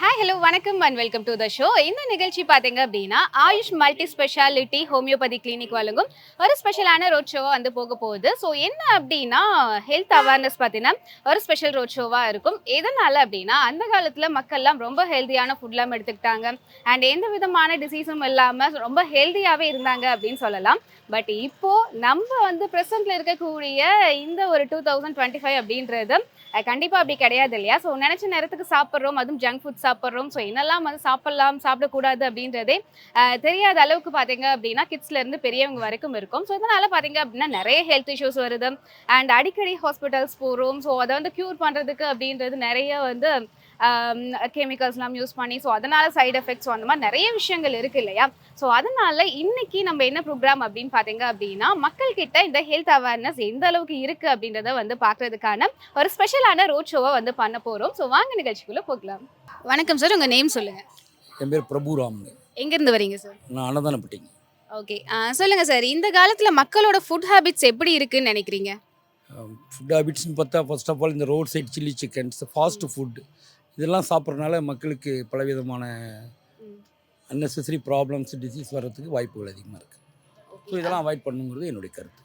Hi hello வணக்கம் and welcome to the show. இந்த நிகழ்ச்சி பார்த்தீங்க அப்படின்னா AYUSH multi speciality homeopathy clinic வழங்கும் ஒரு ஸ்பெஷலான ரோட் ஷோவாக வந்து போக போகுது. ஸோ என்ன அப்படின்னா ஹெல்த் அவேர்னஸ் பார்த்தீங்கன்னா ஒரு ஸ்பெஷல் ரோட் ஷோவாக இருக்கும். எதனால அப்படின்னா அந்த காலத்தில் மக்கள்லாம் ரொம்ப ஹெல்த்தியான ஃபுட்லாம் எடுத்துக்கிட்டாங்க அண்ட் எந்த விதமான டிசீஸும் இல்லாமல் ரொம்ப ஹெல்த்தியாகவே இருந்தாங்க அப்படின்னு சொல்லலாம். பட் இப்போ நம்ம வந்து ப்ரெசென்ட்ல இருக்கக்கூடிய இந்த ஒரு 2025 அப்படின்றது கண்டிப்பாக அப்படி கிடையாது இல்லையா? ஸோ நினச்ச நேரத்துக்கு சாப்பிட்றோம், அதுவும் ஜங்க் ஃபுட் சாப்பிட்றோம். ஸோ என்னெல்லாம் வந்து சாப்பிடலாம் சாப்பிடக்கூடாது அப்படின்றதே தெரியாத அளவுக்கு பார்த்தீங்க அப்படின்னா கிட்ஸ்லேருந்து பெரியவங்க வரைக்கும் இருக்கும். ஸோ இதனால் பார்த்தீங்க அப்படின்னா நிறைய ஹெல்த் இஷ்யூஸ் வருது அண்ட் அடிக்கடி ஹாஸ்பிட்டல்ஸ் போகிறோம். ஸோ அதை வந்து க்யூர் பண்ணுறதுக்கு அப்படின்றது நிறைய வந்து கெமிக்கல்ஸ்லாம் யூஸ் பண்ணி ஸோ அதனால சைடு எஃபெக்ட்ஸ் அந்த மாதிரி நிறைய விஷயங்கள் இருக்கு இல்லையா? ஸோ அதனால இன்னைக்கு நம்ம என்ன ப்ரோக்ராம் அப்படின்னு பார்த்தீங்க அப்படின்னா மக்கள் கிட்ட இந்த ஹெல்த் அவேர்னஸ் எந்த அளவுக்கு இருக்கு அப்படின்றத வந்து பார்க்கறதுக்கான ஒரு ஸ்பெஷலான ரோட் ஷோவை வந்து பண்ண போகிறோம். ஸோ வாங்க நிகழ்ச்சிக்குள்ளே போகலாம். வணக்கம் சார், உங்கள் நேம் சொல்லுங்கள். என் பேர் பிரபுராம்ங்க. எங்கேருந்து வரீங்க சார்? நான் அன்னதானப்பட்டிங்க. ஓகே, சொல்லுங்கள் சார், இந்த காலத்தில் மக்களோட ஃபுட் ஹேபிட்ஸ் எப்படி இருக்குன்னு நினைக்கிறீங்க? ஃபுட் ஹேபிட்ஸ்னு பார்த்தா ஃபர்ஸ்ட் ஆஃப் ஆல் இந்த road side chilli chickens, fast food இதெல்லாம் சாப்பிட்றதுனால மக்களுக்கு பலவிதமான அன்னெசரி ப்ராப்ளம்ஸ், டிசீஸ் வர்றதுக்கு வாய்ப்புகள் அதிகமாக இருக்குது. ஸோ இதெல்லாம் அவாய்ட் பண்ணுங்கிறது என்னுடைய கருத்து.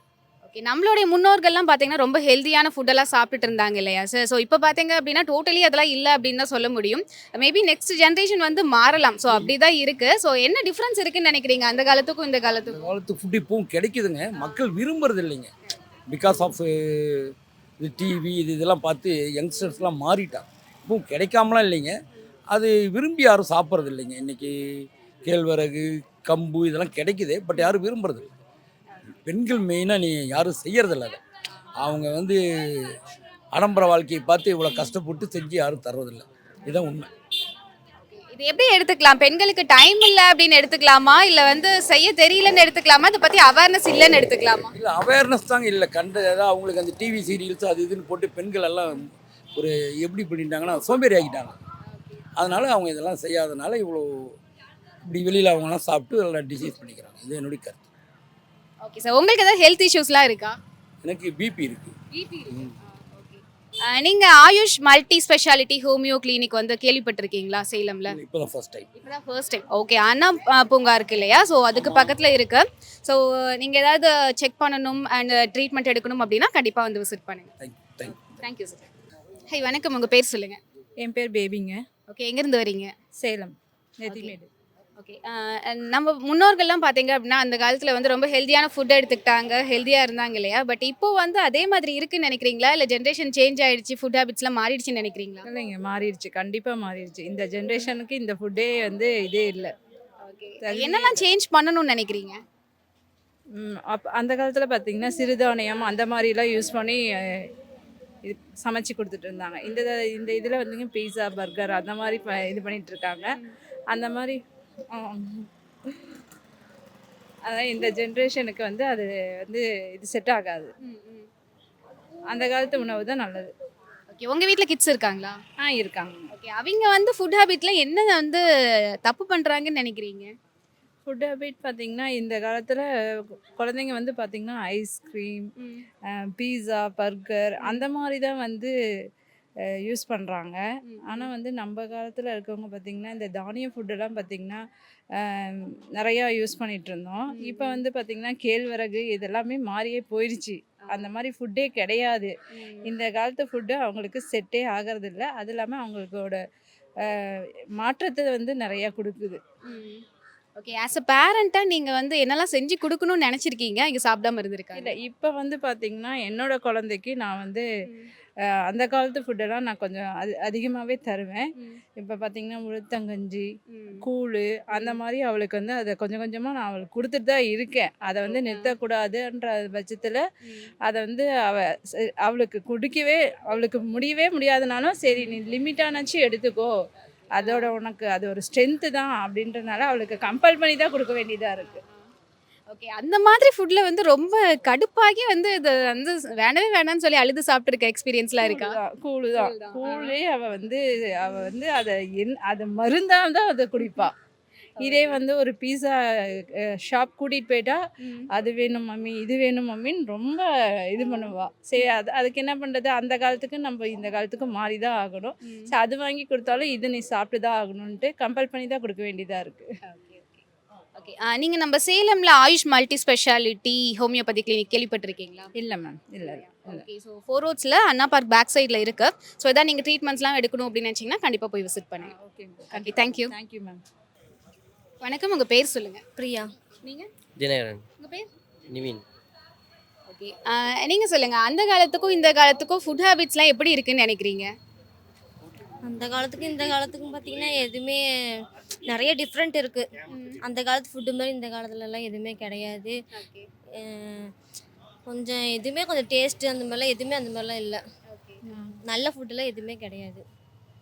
ஓகே, நம்மளுடைய முன்னோர்கள்லாம் பார்த்தீங்கன்னா ரொம்ப ஹெல்த்தியான ஃபுட்டெல்லாம் சாப்பிட்டுட்டு இருந்தாங்க இல்லையா சார்? ஸோ இப்போ பார்த்தீங்க அப்படின்னா டோட்டலி அதெல்லாம் இல்லை அப்படின்னு தான் சொல்ல முடியும். மேபி நெக்ஸ்ட் ஜென்ரேஷன் வந்து மாறலாம். ஸோ அப்படி தான் இருக்குது. ஸோ என்ன டிஃப்ரென்ஸ் இருக்குன்னு நினைக்கிறீங்க அந்த காலத்துக்கும் இந்த இந்த காலத்துக்கும்? காலத்து ஃபுட் இப்போவும் கிடைக்குதுங்க, மக்கள் விரும்புறது இல்லைங்க. பிகாஸ் ஆஃப் இது டிவி இதெல்லாம் பார்த்து யங்ஸ்டர்ஸ்லாம் மாறிட்டாங்க. இப்போவும் கிடைக்காமலாம் இல்லைங்க, அது விரும்பி யாரும் சாப்பிட்றது இல்லைங்க. இன்றைக்கி கேழ்வரகு, கம்பு இதெல்லாம் கிடைக்குது, பட் யாரும் விரும்புறது இல்லை. பெண்கள் மெயினாக யாரும் செய்யறதில்ல அதை. அவங்க வந்து ஆடம்பர வாழ்க்கையை பார்த்து இவ்வளோ கஷ்டப்பட்டு செஞ்சு யாரும் தர்றதில்லை. இதுதான் உண்மை. இது எப்படி எடுத்துக்கலாம்? பெண்களுக்கு டைம் இல்லை அப்படின்னு எடுத்துக்கலாமா, இல்லை வந்து செய்ய தெரியலன்னு எடுத்துக்கலாமா, இதை பற்றி அவேர்னஸ் இல்லைன்னு எடுத்துக்கலாமா? இல்லை, அவேர்னஸ் தாங்க இல்லை. ஏதாவது அவங்களுக்கு அந்த டிவி சீரியல்ஸ் அது இதுன்னு போட்டு பெண்கள் எல்லாம் ஒரு எப்படி பண்ணிட்டாங்கன்னா சோம்பேறி ஆகிட்டாங்க. அதனால் அவங்க இதெல்லாம் செய்யாதனால இவ்வளோ இப்படி வெளியில் அவங்களாம் சாப்பிட்டு எல்லாம் டிசீஸ் பண்ணிக்கிறாங்க. இது என்னுடைய கருத்து. ஓகே சார், உங்களுக்கு ஏதாவது ஹெல்த் இஷ்யூஸ்லாம் இருக்கா? எனக்கு பிபி இருக்குது. பிபி இருக்கு. நீங்க AYUSH multi speciality homeo clinic வந்து கேள்விப்பட்டிருக்கீங்களா சேலம்ல? இப்போ தான் ஃபர்ஸ்ட் டைம். இப்பதான் ஃபர்ஸ்ட் டைம். ஓகே, அண்ணா பூங்கா இருக்கு இல்லையா? ஸோ அதுக்கு பக்கத்துல இருக்கு. ஸோ நீங்க ஏதாவது செக் பண்ணணும் அண்ட் ட்ரீட்மெண்ட் எடுக்கணும் அப்படின்னா கண்டிப்பா வந்து விசிட் பண்ணுங்க. Thank you sir. ஹை வணக்கம், உங்க பேர் சொல்லுங்க. என் பேர் பேபிங்க. ஓகே, எங்கேருந்து வரீங்க? சேலம் நெத்திமேடு. ஓகே, நம்ம முன்னோர்கள்லாம் பார்த்தீங்க அப்படின்னா அந்த காலத்தில் வந்து ரொம்ப ஹெல்த்தியான ஃபுட் எடுத்துக்கிட்டாங்க, ஹெல்த்தியாக இருந்தாங்க இல்லையா? பட் இப்போ வந்து அதே மாதிரி இருக்குன்னு நினைக்கிறீங்களா, இல்லை ஜென்ரேஷன் சேஞ்ச் ஆயிடுச்சு, ஃபுட் ஹேபிட்ஸ்லாம் மாறிடுச்சுன்னு நினைக்கிறீங்களா? இல்லைங்க, மாறிடுச்சு, கண்டிப்பாக மாறிடுச்சு. இந்த ஜென்ரேஷனுக்கு இந்த ஃபுட்டே வந்து இதே இல்லை. ஓகே, என்னெல்லாம் சேஞ்ச் பண்ணணும்னு நினைக்கிறீங்க? அந்த காலத்தில் பார்த்தீங்கன்னா சிறுதானியம் அந்த மாதிரிலாம் யூஸ் பண்ணி இது சமைச்சு கொடுத்துட்டு இருந்தாங்க. இந்த இந்த இதில் வந்துங்க பீஸா பர்கர் அந்த மாதிரி இது பண்ணிட்டு இருக்காங்க. அந்த மாதிரி அதான் இந்த ஜென்ரேஷனுக்கு வந்து அது வந்து இது செட் ஆகாது. அந்த காலத்து உணவு தான் நல்லது. ஓகே, உங்கள் வீட்டில் கிட்ஸ் இருக்காங்களா? இருக்காங்க. ஓகே, அவங்க வந்து ஃபுட் ஹேபிட்ல என்ன வந்து தப்பு பண்ணுறாங்கன்னு நினைக்கிறீங்க? ஃபுட் ஹேபிட் பார்த்திங்கன்னா இந்த காலத்தில் குழந்தைங்க வந்து பார்த்திங்கன்னா ஐஸ்கிரீம், பீஸா, பர்கர் அந்த மாதிரி தான் வந்து யூஸ் பண்ணுறாங்க. ஆனால் வந்து நம்ம காலத்தில் இருக்கவங்க பார்த்திங்கன்னா இந்த தானிய ஃபுட்டெல்லாம் பார்த்திங்கன்னா நிறையா யூஸ் பண்ணிகிட்டு இருந்தோம். இப்போ வந்து பார்த்திங்கன்னா கேழ்வரகு இதெல்லாமே மாறியே போயிடுச்சு. அந்த மாதிரி ஃபுட்டே கிடையாது. இந்த காலத்து ஃபுட்டு அவங்களுக்கு செட்டே ஆகிறதில்ல. அது இல்லாமல் அவங்களுக்கோட மாற்றத்தை வந்து நிறையா கொடுக்குது. ஓகே, ஆஸ் அ பேரண்ட்டாக நீங்கள் வந்து என்னெல்லாம் செஞ்சு கொடுக்கணும்னு நினச்சிருக்கீங்க இங்கே சாப்பிடாம இருந்திருக்காங்க? இல்லை, இப்போ வந்து பார்த்திங்கன்னா என்னோட குழந்தைக்கு நான் வந்து அந்த காலத்து ஃபுட்டெல்லாம் நான் கொஞ்சம் அதிகமாகவே தருவேன். இப்போ பார்த்திங்கன்னா உளுத்தங்கஞ்சி, கூழ் அந்த மாதிரி அவளுக்கு வந்து அதை கொஞ்சம் கொஞ்சமாக நான் அவளுக்கு கொடுத்துட்டு தான் இருக்கேன். அதை வந்து நிறுத்தக்கூடாதுன்ற பட்சத்தில் அதை வந்து அவளுக்கு குடிக்கவே அவளுக்கு முடியவே முடியாதுனாலும் சரி நீ லிமிட்டானாச்சும் எடுத்துக்கோ, அதோட உனக்கு அது ஒரு ஸ்ட்ரென்த்து தான் அப்படின்றனால அவளுக்கு கம்பல் பண்ணி தான் கொடுக்க வேண்டியதாக இருக்குது. ஓகே, அந்த மாதிரி ஃபுட்டில் வந்து ரொம்ப கடுப்பாகி வந்து இது வந்து வேணவே வேணான்னு சொல்லி அழுது சாப்பிட்ருக்க எக்ஸ்பீரியன்ஸ்லாம் இருக்கா? கூழு தான். கூழே அவள் வந்து அதை அதை மருந்தாக தான் அதை குடிப்பா. இதே வந்து ஒரு பீஸா ஷாப் கூட்டிகிட்டு போயிட்டா அது வேணும் மம்மி இது வேணும் மம்மின்னு ரொம்ப இது பண்ணுவா. சரி அதுக்கு என்ன பண்ணுறது, அந்த காலத்துக்கு நம்ம இந்த காலத்துக்கு மாறி தான் ஆகணும். சரி அது வாங்கி கொடுத்தாலும் இது நீ சாப்பிட்டு தான் ஆகணும்ன்ட்டு கம்பல் பண்ணி தான் கொடுக்க வேண்டியதாக இருக்குது. ஓகே, நீங்க நம்ம சேலம்ல Ayush multi speciality homeopathy clinic கேள்விப்பட்டிருக்கீங்களா? இல்லை மேம், இல்லை இல்லை. ஓகே, ஸோ 4 ரோட்ஸில் அண்ணா பார்க் பேக் சைடில் இருக்கு. ஸோ இதான் நீங்கள் ட்ரீட்மெண்ட்ஸ்லாம் எடுக்கணும் அப்படின்னு நினச்சிங்கன்னா கண்டிப்பாக போய் விசிட் பண்ணுங்க. Okay okay, thank you. Thank you ma'am. வணக்கம், உங்கள் பேர் சொல்லுங்கள். பிரியா. நீங்கள்? தினகரன். உங்கள் பேர்? நிவின். ஓகே, நீங்கள் சொல்லுங்கள், அந்த காலத்துக்கும் இந்த காலத்துக்கும் ஃபுட் ஹேபிட்ஸ்லாம் எப்படி இருக்குன்னு நினைக்கிறீங்க? அந்த காலத்துக்கும் இந்த காலத்துக்கும் பார்த்தீங்கன்னா எதுவுமே நிறைய டிஃப்ரெண்ட் இருக்குது. அந்த காலத்து ஃபுட்டு மாதிரி இந்த காலத்துலலாம் எதுவுமே கிடையாது. கொஞ்சம் எதுவுமே கொஞ்சம் டேஸ்ட்டு அந்த மாதிரிலாம் எதுவுமே அந்த மாதிரிலாம் இல்லை. நல்ல ஃபுட்டுலாம் எதுவுமே கிடையாது.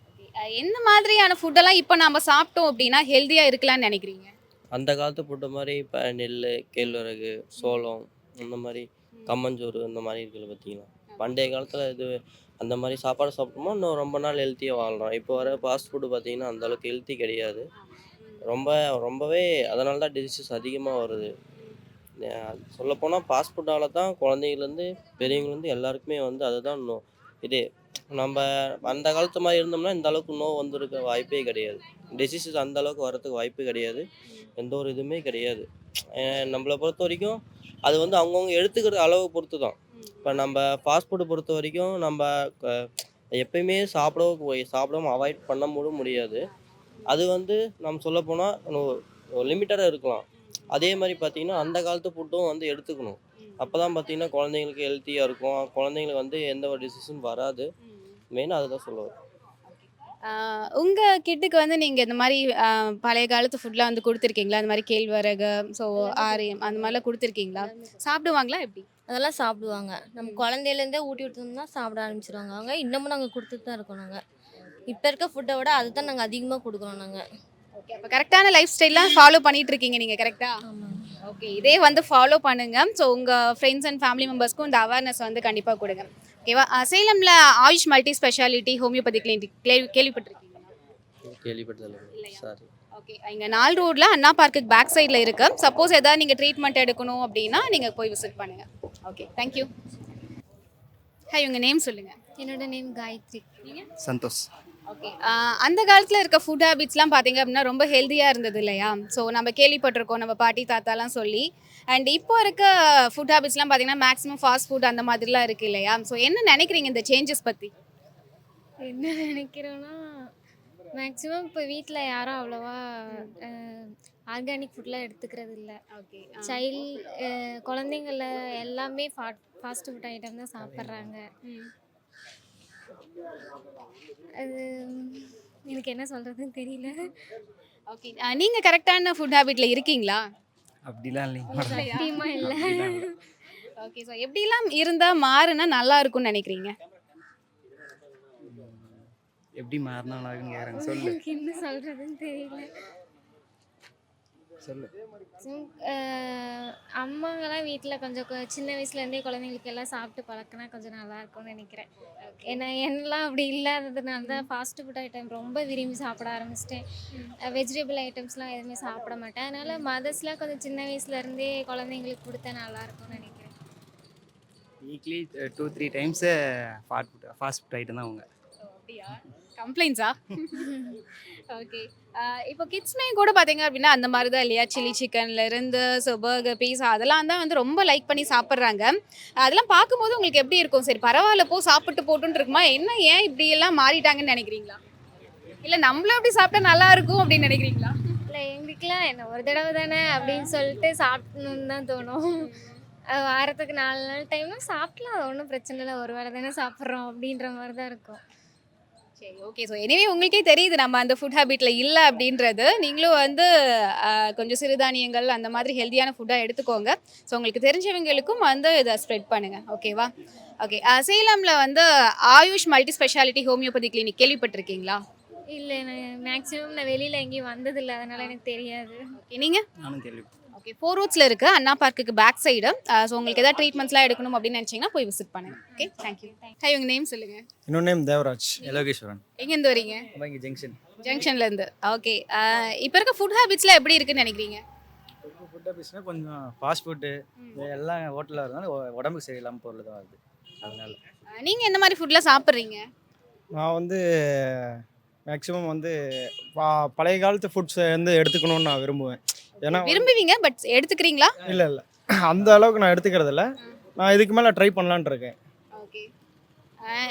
என்ன மாதிரியான ஃபுட்டெல்லாம் இப்போ நம்ம சாப்பிட்டோம் அப்படின்னா ஹெல்த்தியாக இருக்கலாம்னு நினைக்கிறீங்க? அந்த காலத்து ஃபுட்டு மாதிரி இப்போ நெல், கேழ்வரகு, சோளம், இந்த மாதிரி கம்மஞ்சோறு இந்த மாதிரி இருக்குது பார்த்தீங்களா. பண்டைய காலத்தில் இது அந்த மாதிரி சாப்பாடு சாப்பிட்டோமோ இன்னும் ரொம்ப நாள் ஹெல்த்தியாக வாழ்கிறோம். இப்போ வர ஃபாஸ்ட் ஃபுட்டு பார்த்தீங்கன்னா அந்தளவுக்கு ஹெல்த்தி கிடையாது. ரொம்பவே அதனால தான் டிசீசஸ் அதிகமாக வருது. சொல்லப்போனால் ஃபாஸ்ட் ஃபுட்டால் தான் குழந்தைங்கள்லேருந்து பெரியவங்கலேருந்து எல்லாருக்குமே வந்து அதுதான் இதே. நம்ம அந்த காலத்து மாதிரி இருந்தோம்னா இந்த அளவுக்கு நோய் வந்திருக்க வாய்ப்பே கிடையாது. டிசீசஸ் அந்த அளவுக்கு வரதுக்கு வாய்ப்பு கிடையாது. எந்த ஒரு இதுவுமே கிடையாது. நம்மளை பொறுத்த வரைக்கும் அது வந்து அவங்கவுங்க எடுத்துக்கிற அளவு பொறுத்து தான். இப்போ நம்ம ஃபாஸ்ட் ஃபுட்டு பொறுத்த வரைக்கும் நம்ம எப்பயுமே சாப்பிடாம அவாய்ட் பண்ண முடியாது. அது வந்து நம்ம சொல்லப்போனால் லிமிட்டடாக இருக்கலாம். அதே மாதிரி பார்த்திங்கன்னா அந்த காலத்து ஃபுட்டும் வந்து எடுத்துக்கணும். அப்போ தான் பார்த்திங்கன்னா குழந்தைங்களுக்கு ஹெல்த்தியாக இருக்கும். குழந்தைங்களுக்கு வந்து எந்த ஒரு டிசீஸும் வராது. மெயினாக அதுதான் சொல்லுவேன். உங்கள் கிட்டுக்கு வந்து நீங்கள் இந்த மாதிரி பழைய காலத்து ஃபுட்லாம் வந்து கொடுத்துருக்கீங்களா? இந்த மாதிரி கேழ்வரகு, ஸோ ஆரியம் அந்த மாதிரிலாம் கொடுத்துருக்கீங்களா? சாப்பிடுவாங்களா எப்படி? அதெல்லாம் சாப்பிடுவாங்க. நம்ம குழந்தையிலேருந்தே ஊட்டி விட்டோம்னா சாப்பிட ஆரம்பிச்சிடுவாங்க. அவங்க இன்னமும் நாங்கள் கொடுத்துட்டு தான் இருக்கோம். நாங்கள் இப்போ இருக்க ஃபுட்டை விட அதுதான் நாங்கள் அதிகமாக கொடுக்குறோம். நாங்கள் ஓகே, அப்போ கரெக்டான லைஃப் ஸ்டைல்லாம் ஃபாலோ பண்ணிட்டு இருக்கீங்க நீங்கள், கரெக்டாக? ஆமாம். ஓகே, இதே வந்து ஃபாலோ பண்ணுங்க. ஸோ உங்கள் ஃப்ரெண்ட்ஸ் அண்ட் ஃபேமிலி மெம்பர்ஸ்க்கும் இந்த அவேர்னஸ் வந்து கண்டிப்பாக கொடுங்க. ஓகேவா? சேலமில் Ayush multi speciality homeopathy clinic கேள்விப்பட்டிருக்கீங்களா? கேள்விப்பட்டதில்லை. சாரி. ஓகே, இங்கே 4 ரோடில் அண்ணா பார்க்குக்கு பேக் சைடில் இருக்கு. சப்போஸ் ஏதாவது நீங்கள் ட்ரீட்மெண்ட் எடுக்கணும் அப்படின்னா நீங்கள் போய் விசிட் பண்ணுங்கள். Okay, thank you. ஹாய், உங்கள் நேம் சொல்லுங்கள். என்னோட நேம் காயத்ரி. நீங்கள்? சந்தோஷ். ஓகே, அந்த காலத்தில் இருக்க ஃபுட் ஹேபிட்ஸ்லாம் பார்த்தீங்க அப்படின்னா ரொம்ப ஹெல்த்தியாக இருந்தது இல்லையா? ஸோ நம்ம கேள்விப்பட்டிருக்கோம் நம்ம பாட்டி தாத்தாலாம் சொல்லி. அண்ட் இப்போ இருக்க ஃபுட் ஹேபிட்ஸ்லாம் பார்த்தீங்கன்னா மேக்ஸிமம் ஃபாஸ்ட் ஃபுட் அந்த மாதிரிலாம் இருக்குது இல்லையா? ஸோ என்ன நினைக்கிறீங்க இந்த சேஞ்சஸ் பற்றி? என்ன நினைக்கிறோன்னா, மேக்ஸிமம் இப்போ வீட்டில் யாரும் அவ்வளோவா ஆர்கானிக் ஃபுட்லாம் எடுத்துக்கிறது இல்லை. ஓகே, குழந்தைங்கள எல்லாமே ஃபாஸ்ட் ஃபுட் ஐட்டம் தான் சாப்பிட்றாங்க. அது எனக்கு என்ன சொல்கிறதுன்னு தெரியல. ஓகே, நீங்கள் கரெக்டான ஃபுட் ஹேபிட்டில் இருக்கீங்களா? அப்படிலாம் இல்லைங்க. சத்தியமாக இல்லை. ஓகே, ஸோ எப்படிலாம் இருந்தால் மாறுனா நல்லா இருக்கும்னு நினைக்கிறீங்க? எப்படி மாறினா நல்லா இருக்குன்னு கேட்குறாங்க. சொல்லு எனக்கு என்ன சொல்கிறதுன்னு தெரியல. சொல்லு. அம்மாங்கெல்லாம் வீட்டில் கொஞ்சம் சின்ன வயசுலேருந்தே குழந்தைங்களுக்கு எல்லாம் சாப்பிட்டு பழக்கினா கொஞ்சம் நல்லா இருக்கும்னு நினைக்கிறேன். ஏன்னா என்னெல்லாம் அப்படி இல்லாததுனால தான் ஃபாஸ்ட் ஃபுட் ஐட்டம் ரொம்ப விரும்பி சாப்பிட ஆரம்பிச்சிட்டேன். வெஜிடபிள் ஐட்டம்ஸ்லாம் எதுவுமே சாப்பிட மாட்டேன். அதனால் மதர்ஸ்லாம் கொஞ்சம் சின்ன வயசுலேருந்தே குழந்தைங்களுக்கு கொடுத்தா நல்லா இருக்கும்னு நினைக்கிறேன். Weekly 2-3 times fast food item தான் அவங்க. அப்படியா? கம்ப்ளைண்ட்ஸா? ஓகே, இப்போ கிட்ஸ்மே கூட பார்த்தீங்க அப்படின்னா அந்த மாதிரி தான் இல்லையா? சில்லி சிக்கன்லேருந்து ஸோ பர்கர், பீஸா அதெல்லாம் தான் வந்து ரொம்ப லைக் பண்ணி சாப்பிட்றாங்க. அதெல்லாம் பார்க்கும்போது உங்களுக்கு எப்படி இருக்கும்? சரி பரவாயில்ல சாப்பிட்டு போட்டுன்னு இருக்குமா? ஏன் இப்படி எல்லாம் மாறிட்டாங்கன்னு நினைக்கிறீங்களா? இல்லை நம்மளும் அப்படி சாப்பிட்டா நல்லா இருக்கும் அப்படின்னு நினைக்கிறீங்களா? இல்லை, எங்களுக்குலாம் என்ன ஒரு தடவை தானே அப்படின்னு சொல்லிட்டு சாப்பிடணுன்னு தான் தோணும். வாரத்துக்கு 4 நாள் டைம்னா சாப்பிட்லாம், அது ஒன்றும் பிரச்சனை இல்லை. ஒரு வேளை தானே சாப்பிட்றோம் அப்படின்ற மாதிரி தான் இருக்கும். சரி, ஓகே. ஸோ எனிவே உங்களுக்கே தெரியுது நம்ம அந்த ஃபுட் ஹேபிட்டில் இல்லை அப்படின்றது. நீங்களும் வந்து கொஞ்சம் சிறுதானியங்கள் அந்த மாதிரி ஹெல்த்தியான ஃபுட்டாக எடுத்துக்கோங்க. ஸோ உங்களுக்கு தெரிஞ்சவங்களுக்கும் வந்து இதை ஸ்ப்ரெட் பண்ணுங்கள். ஓகேவா? ஓகே, சேலமில் வந்து Ayush multi speciality homeopathy clinic கேள்விப்பட்டிருக்கீங்களா? இல்லை, நான் மேக்ஸிமம் வெளியில் எங்கேயும் வந்ததில்லை, அதனால் எனக்கு தெரியாது. ஓகே, நீங்கள்? நானும் கேள்விப்பட்டேன். ஓகே, ஓகே 4 ரோட்ஸ்ல இருக்கு அண்ணா பார்க்குக்கு பேக் சைடு. ஸோ உங்களுக்கு ஏதாவது ட்ரீட்மெண்ட்ஸ்லாம் எடுக்கணும் அப்படின்னு நினச்சிங்கன்னா போய் விசிட் பண்ணுங்க. Okay thank you. ஹை உங்கள் நேம் சொல்லுங்கள். இன்னொரு நேம் தேவராஜ் யோகேஸ்வரன். எங்கேருந்து வரீங்க? இங்கே ஜங்ஷன். ஜங்ஷன்லேருந்து. ஓகே இப்போ இருக்க ஃபுட் ஹேபிட்ஸ்லாம் எப்படி இருக்குன்னு நினைக்கிறீங்க? ஃபுட் ஹேபிட்ஸ்னால் கொஞ்சம் ஃபாஸ்ட் ஃபுட்டு எல்லாம் ஹோட்டலில் இருந்தாலும் உடம்புக்கு சரியில்லாமல் பொருள் தான் வருது. அதனால நீங்கள் எந்த மாதிரி ஃபுட்லாம் சாப்பிட்றீங்க? நான் வந்து மேக்ஸிமம் வந்து பழைய காலத்து ஃபுட்ஸ் வந்து எடுத்துக்கணும்னு நான் விரும்புவேன். ஏன்னா விரும்புவீங்க பட் எடுத்துக்கிறீங்களா? இல்லை அந்த அளவுக்கு நான் எடுத்துக்கிறது இல்லை. நான் இதுக்கு மேலே ட்ரை பண்ணலான்னு இருக்கேன். ஓகே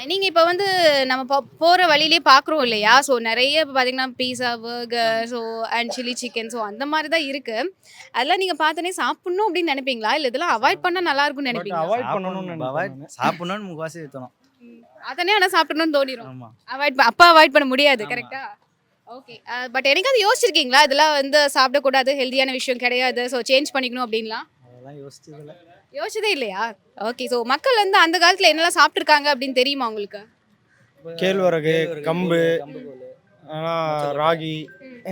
நீங்கள் இப்போ வந்து நம்ம போகிற வழியிலே பார்க்குறோம் இல்லையா? ஸோ நிறைய இப்போ பார்த்தீங்கன்னா pizza burger so and chilli chicken so அந்த மாதிரி தான் இருக்குது. அதெல்லாம் நீங்கள் பார்த்தோன்னே சாப்பிட்ணும் அப்படின்னு நினைப்பீங்களா இல்லை இதெல்லாம் அவாய்ட் பண்ணால் நல்லா இருக்கும்னு நினைப்பீங்களா? அவாய்ட் பண்ணணும்னு சாப்பிடணும்னு முக்காசி தோணும். அதனே ஆனால் சாப்பிடணும்னு தோணிடும். ஆமாம். அவாய்ட் பண்ண முடியாது. கரெக்டா? ஓகே பட் என்னைக்காவது யோசிச்சிருக்கீங்களா இதெல்லாம் வந்து சாப்பிடக்கூடாது ஹெல்தியான விஷயம் கிடையாது ஸோ சேஞ்ச் பண்ணிக்கணும் அப்படின்லாம்? அதெல்லாம் யோசிச்சதில்லை. யோசிச்சதே இல்லையா? ஓகே ஸோ மக்கள் வந்து அந்த காலத்தில் என்னெல்லாம் சாப்பிட்ருக்காங்க அப்படின்னு தெரியுமா உங்களுக்கு? கேழ்வரகு, கம்பு, ராகி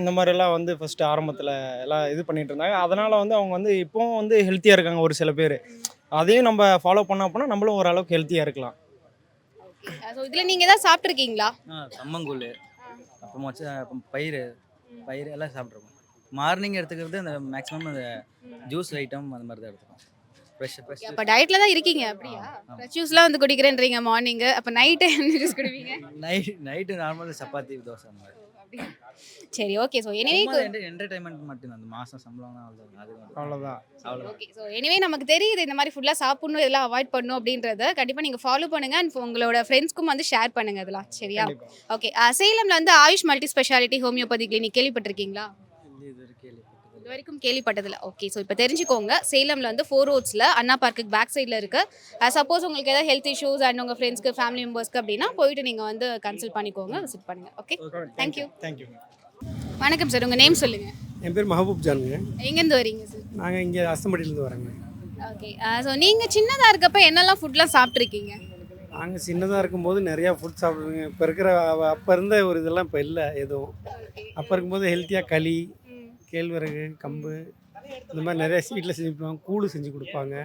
இந்த மாதிரிலாம் வந்து ஃபஸ்ட்டு ஆரம்பத்தில் எல்லாம் இது பண்ணிட்டு இருந்தாங்க. அதனால் வந்து அவங்க வந்து இப்போவும் வந்து ஹெல்த்தியாக இருக்காங்க ஒரு சில பேர். அதையும் நம்ம ஃபாலோ பண்ண போனால் நம்மளும் ஓரளவுக்கு ஹெல்த்தியாக இருக்கலாம். ஸோ இதில் நீங்கள் எதாவது சாப்பிட்ருக்கீங்களா? கம்மங்கூழ் அப்புறமா பயிறு எல்லாம் சாப்பிட்ருக்கோம். மார்னிங் எடுத்துக்கிறது அந்த மேக்ஸிமம் அந்த ஜூஸ் ஐட்டம் அந்த மாதிரி தான் எடுத்துக்கோம். ஃப்ரெஷ் அப்போ டயட்டில் தான் இருக்கீங்க அப்படியா? ஃப்ரெஷ் ஜூஸ்லாம் வந்து குடிக்கிறேன்றீங்க மார்னிங்கு. அப்போ நைட்டு என்ன ஜூஸ் குடிப்பீங்க? நைட்டு நார்மல் சப்பாத்தி தோசை அந்த மாதிரி. சரி ஓகே ஸோ எனிவே என்டர்டைன்மெண்ட் மட்டும் அந்த மாதம் சம்பளம் அவ்வளோதான். ஓகே ஸோ எனிவே நமக்கு தெரியுது இந்த மாதிரி ஃபுட்லாம் சாப்பிடணும் இதெல்லாம் அவாய்ட் பண்ணணும் அப்படின்றத கண்டிப்பாக நீங்கள் ஃபாலோ பண்ணுங்கள் அண்ட் உங்களோட ஃப்ரெண்ட்ஸ்க்கும் வந்து ஷேர் பண்ணுங்கள் இதெல்லாம் சரியா? ஓகே சேலமில் வந்து Ayush multi speciality homeopathy clinic கேள்விப்பட்டிருக்கீங்களா? இது வரைக்கும் கேள்விப்பட்டதில்ல. ஓகே ஸோ இப்போ தெரிஞ்சுக்கோங்க சேலமில் வந்து 4 ரோட்ஸில் அண்ணா பார்க்குக்கு பேக் சைடில் இருக்குது. சப்போஸ் உங்களுக்கு ஏதாவது ஹெல்த் இஷ்யூஸ் அண்ட் உங்கள் ஃப்ரெண்ட்ஸ்க்கு ஃபேமிலி மெம்பர்ஸ்க்கு அப்படின்னா போயிட்டு நீங்கள் வந்து கன்சல்ட் பண்ணிக்கோங்க விசிட் பண்ணுங்கள். Okay thank you. தேங்க்யூ. வணக்கம் சார் உங்கள் நேம் சொல்லுங்கள். என் பேர் மஹபூப் ஜானுங்க. எங்கேருந்து வரீங்க சார்? நாங்கள் இங்கே அஸ்தம்பட்டியிலேருந்து வரோங்க. ஓகே ஸோ நீங்கள் சின்னதாக இருக்கப்போ என்னெல்லாம் ஃபுட்லாம் சாப்பிட்ருக்கீங்க? நாங்கள் சின்னதாக இருக்கும்போது நிறையா ஃபுட் சாப்பிடுவோங்க. இப்போ இருக்கிற அப்போ இருந்த ஒரு இதெல்லாம் இப்போ இல்லை எதுவும். அப்போ இருக்கும்போது ஹெல்த்தியாக களி, கேழ்வரகு, கம்பு இந்த மாதிரி நிறையா வீட்டில் செஞ்சு கொடுப்பாங்க. கூழ் செஞ்சு கொடுப்பாங்க.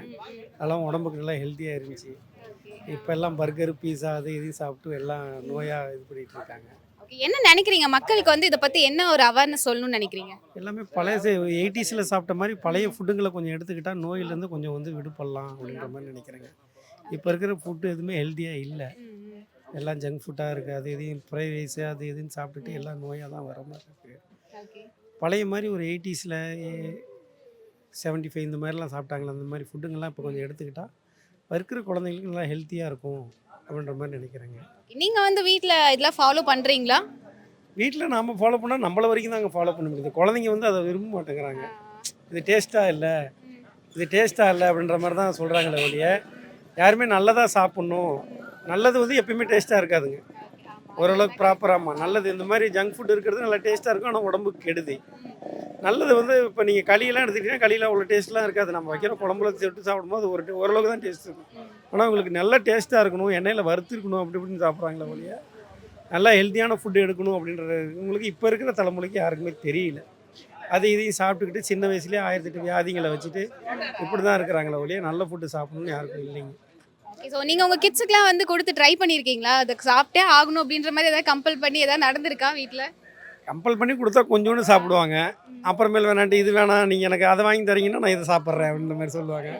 அதெல்லாம் உடம்புக்கு நல்லா ஹெல்த்தியாக இருந்துச்சு. இப்போ எல்லாம் பர்கர், பீஸா அது இதையும் சாப்பிட்டு எல்லாம் நோயாக இது பண்ணிகிட்டு இருக்காங்க. என்ன நினைக்கிறீங்க மக்களுக்கு வந்து இதை பற்றி என்ன ஒரு அவேர்னஸ் சொல்லணும்னு நினைக்கிறீங்க? எல்லாமே பழைய 80s சாப்பிட்ட மாதிரி பழைய ஃபுட்டுங்களை கொஞ்சம் எடுத்துக்கிட்டால் நோயிலேருந்து கொஞ்சம் வந்து விடுபடலாம் அப்படின்ற மாதிரி நினைக்கிறேங்க. இப்போ இருக்கிற ஃபுட்டு எதுவுமே ஹெல்த்தியாக இல்லை. எல்லாம் ஜங்க் ஃபுட்டாக இருக்குது. அது எதையும் ஃப்ரைட் ரைஸு அது எதுன்னு சாப்பிட்டுட்டு எல்லாம் நோயாக தான் வர மாதிரி இருக்குது. பழைய மாதிரி ஒரு 80s 75 இந்த மாதிரிலாம் சாப்பிட்டாங்களே அந்த மாதிரி ஃபுட்டுங்கள்லாம் இப்போ கொஞ்சம் எடுத்துக்கிட்டால் இருக்கிற குழந்தைங்களுக்கு நல்லா ஹெல்த்தியாக இருக்கும் அப்படின்ற மாதிரி நினைக்கிறேங்க. நீங்கள் வந்து வீட்டில் இதெல்லாம் ஃபாலோ பண்ணுறீங்களா? வீட்டில் நாம் ஃபாலோ பண்ணால் நம்மள வரைக்கும் தான் அங்கே ஃபாலோ பண்ண முடியுது. குழந்தைங்க வந்து அதை விரும்ப மாட்டேங்கிறாங்க. இது டேஸ்ட்டாக இல்லை அப்படின்ற மாதிரி தான் சொல்கிறாங்களே ஒழிய யாருமே நல்லதாக சாப்பிட்ணும். நல்லது வந்து எப்பயுமே டேஸ்ட்டாக இருக்காதுங்க. ஓரளவுக்கு ப்ராப்பராக நல்லது இந்த மாதிரி ஜங்க் ஃபுட் இருக்கிறது நல்லா டேஸ்ட்டாக இருக்கும். ஆனால் உடம்புக்கு கெடுதி. நல்லது வந்து இப்போ நீங்கள் களியெல்லாம் எடுத்துக்கிட்டீங்கன்னா களியில் அவ்வளோ டேஸ்ட்லாம் இருக்காது. நம்ம வைக்கிற குழம்புல தொட்டு சாப்பிடும்போது ஓரளவுக்கு தான் டேஸ்ட் இருக்கும். ஆனால் உங்களுக்கு நல்ல டேஸ்ட்டாக இருக்கணும், எண்ணெயில் வறுத்துருக்கணும் அப்படி இப்படின்னு சாப்பிட்றாங்களே ஒழிய நல்லா ஹெல்த்தியான ஃபுட்டு எடுக்கணும் அப்படின்றது உங்களுக்கு இப்போ இருக்கிற தலைமுறைக்கு யாருக்குமே தெரியல. அது இதையும் சாப்பிட்டுக்கிட்டு சின்ன வயசுலேயே 1008 வியாதிகளை வச்சுட்டு இப்படி தான் இருக்கிறாங்களே ஒழிய நல்ல ஃபுட்டு சாப்பிடணும்னு யாருக்கும் இல்லைங்க. ஸோ நீங்கள் உங்கள் கிட்ஸுக்குலாம் வந்து கொடுத்து ட்ரை பண்ணியிருக்கீங்களா? அதுக்கு சாப்பிட்டே ஆகணும் அப்படின்ற மாதிரி ஏதாவது கம்பல் பண்ணி ஏதாவது நடந்திருக்கா வீட்டில்? கம்பல் பண்ணி கொடுத்தா கொஞ்சோண்டு சாப்பிடுவாங்க. அப்புறமேல் வேணாட்டு இது வேணாம் நீங்கள் எனக்கு அதை வாங்கி தரீங்கன்னா நான் இதை சாப்பிட்றேன் அப்படின்ற மாதிரி சொல்லுவாங்க.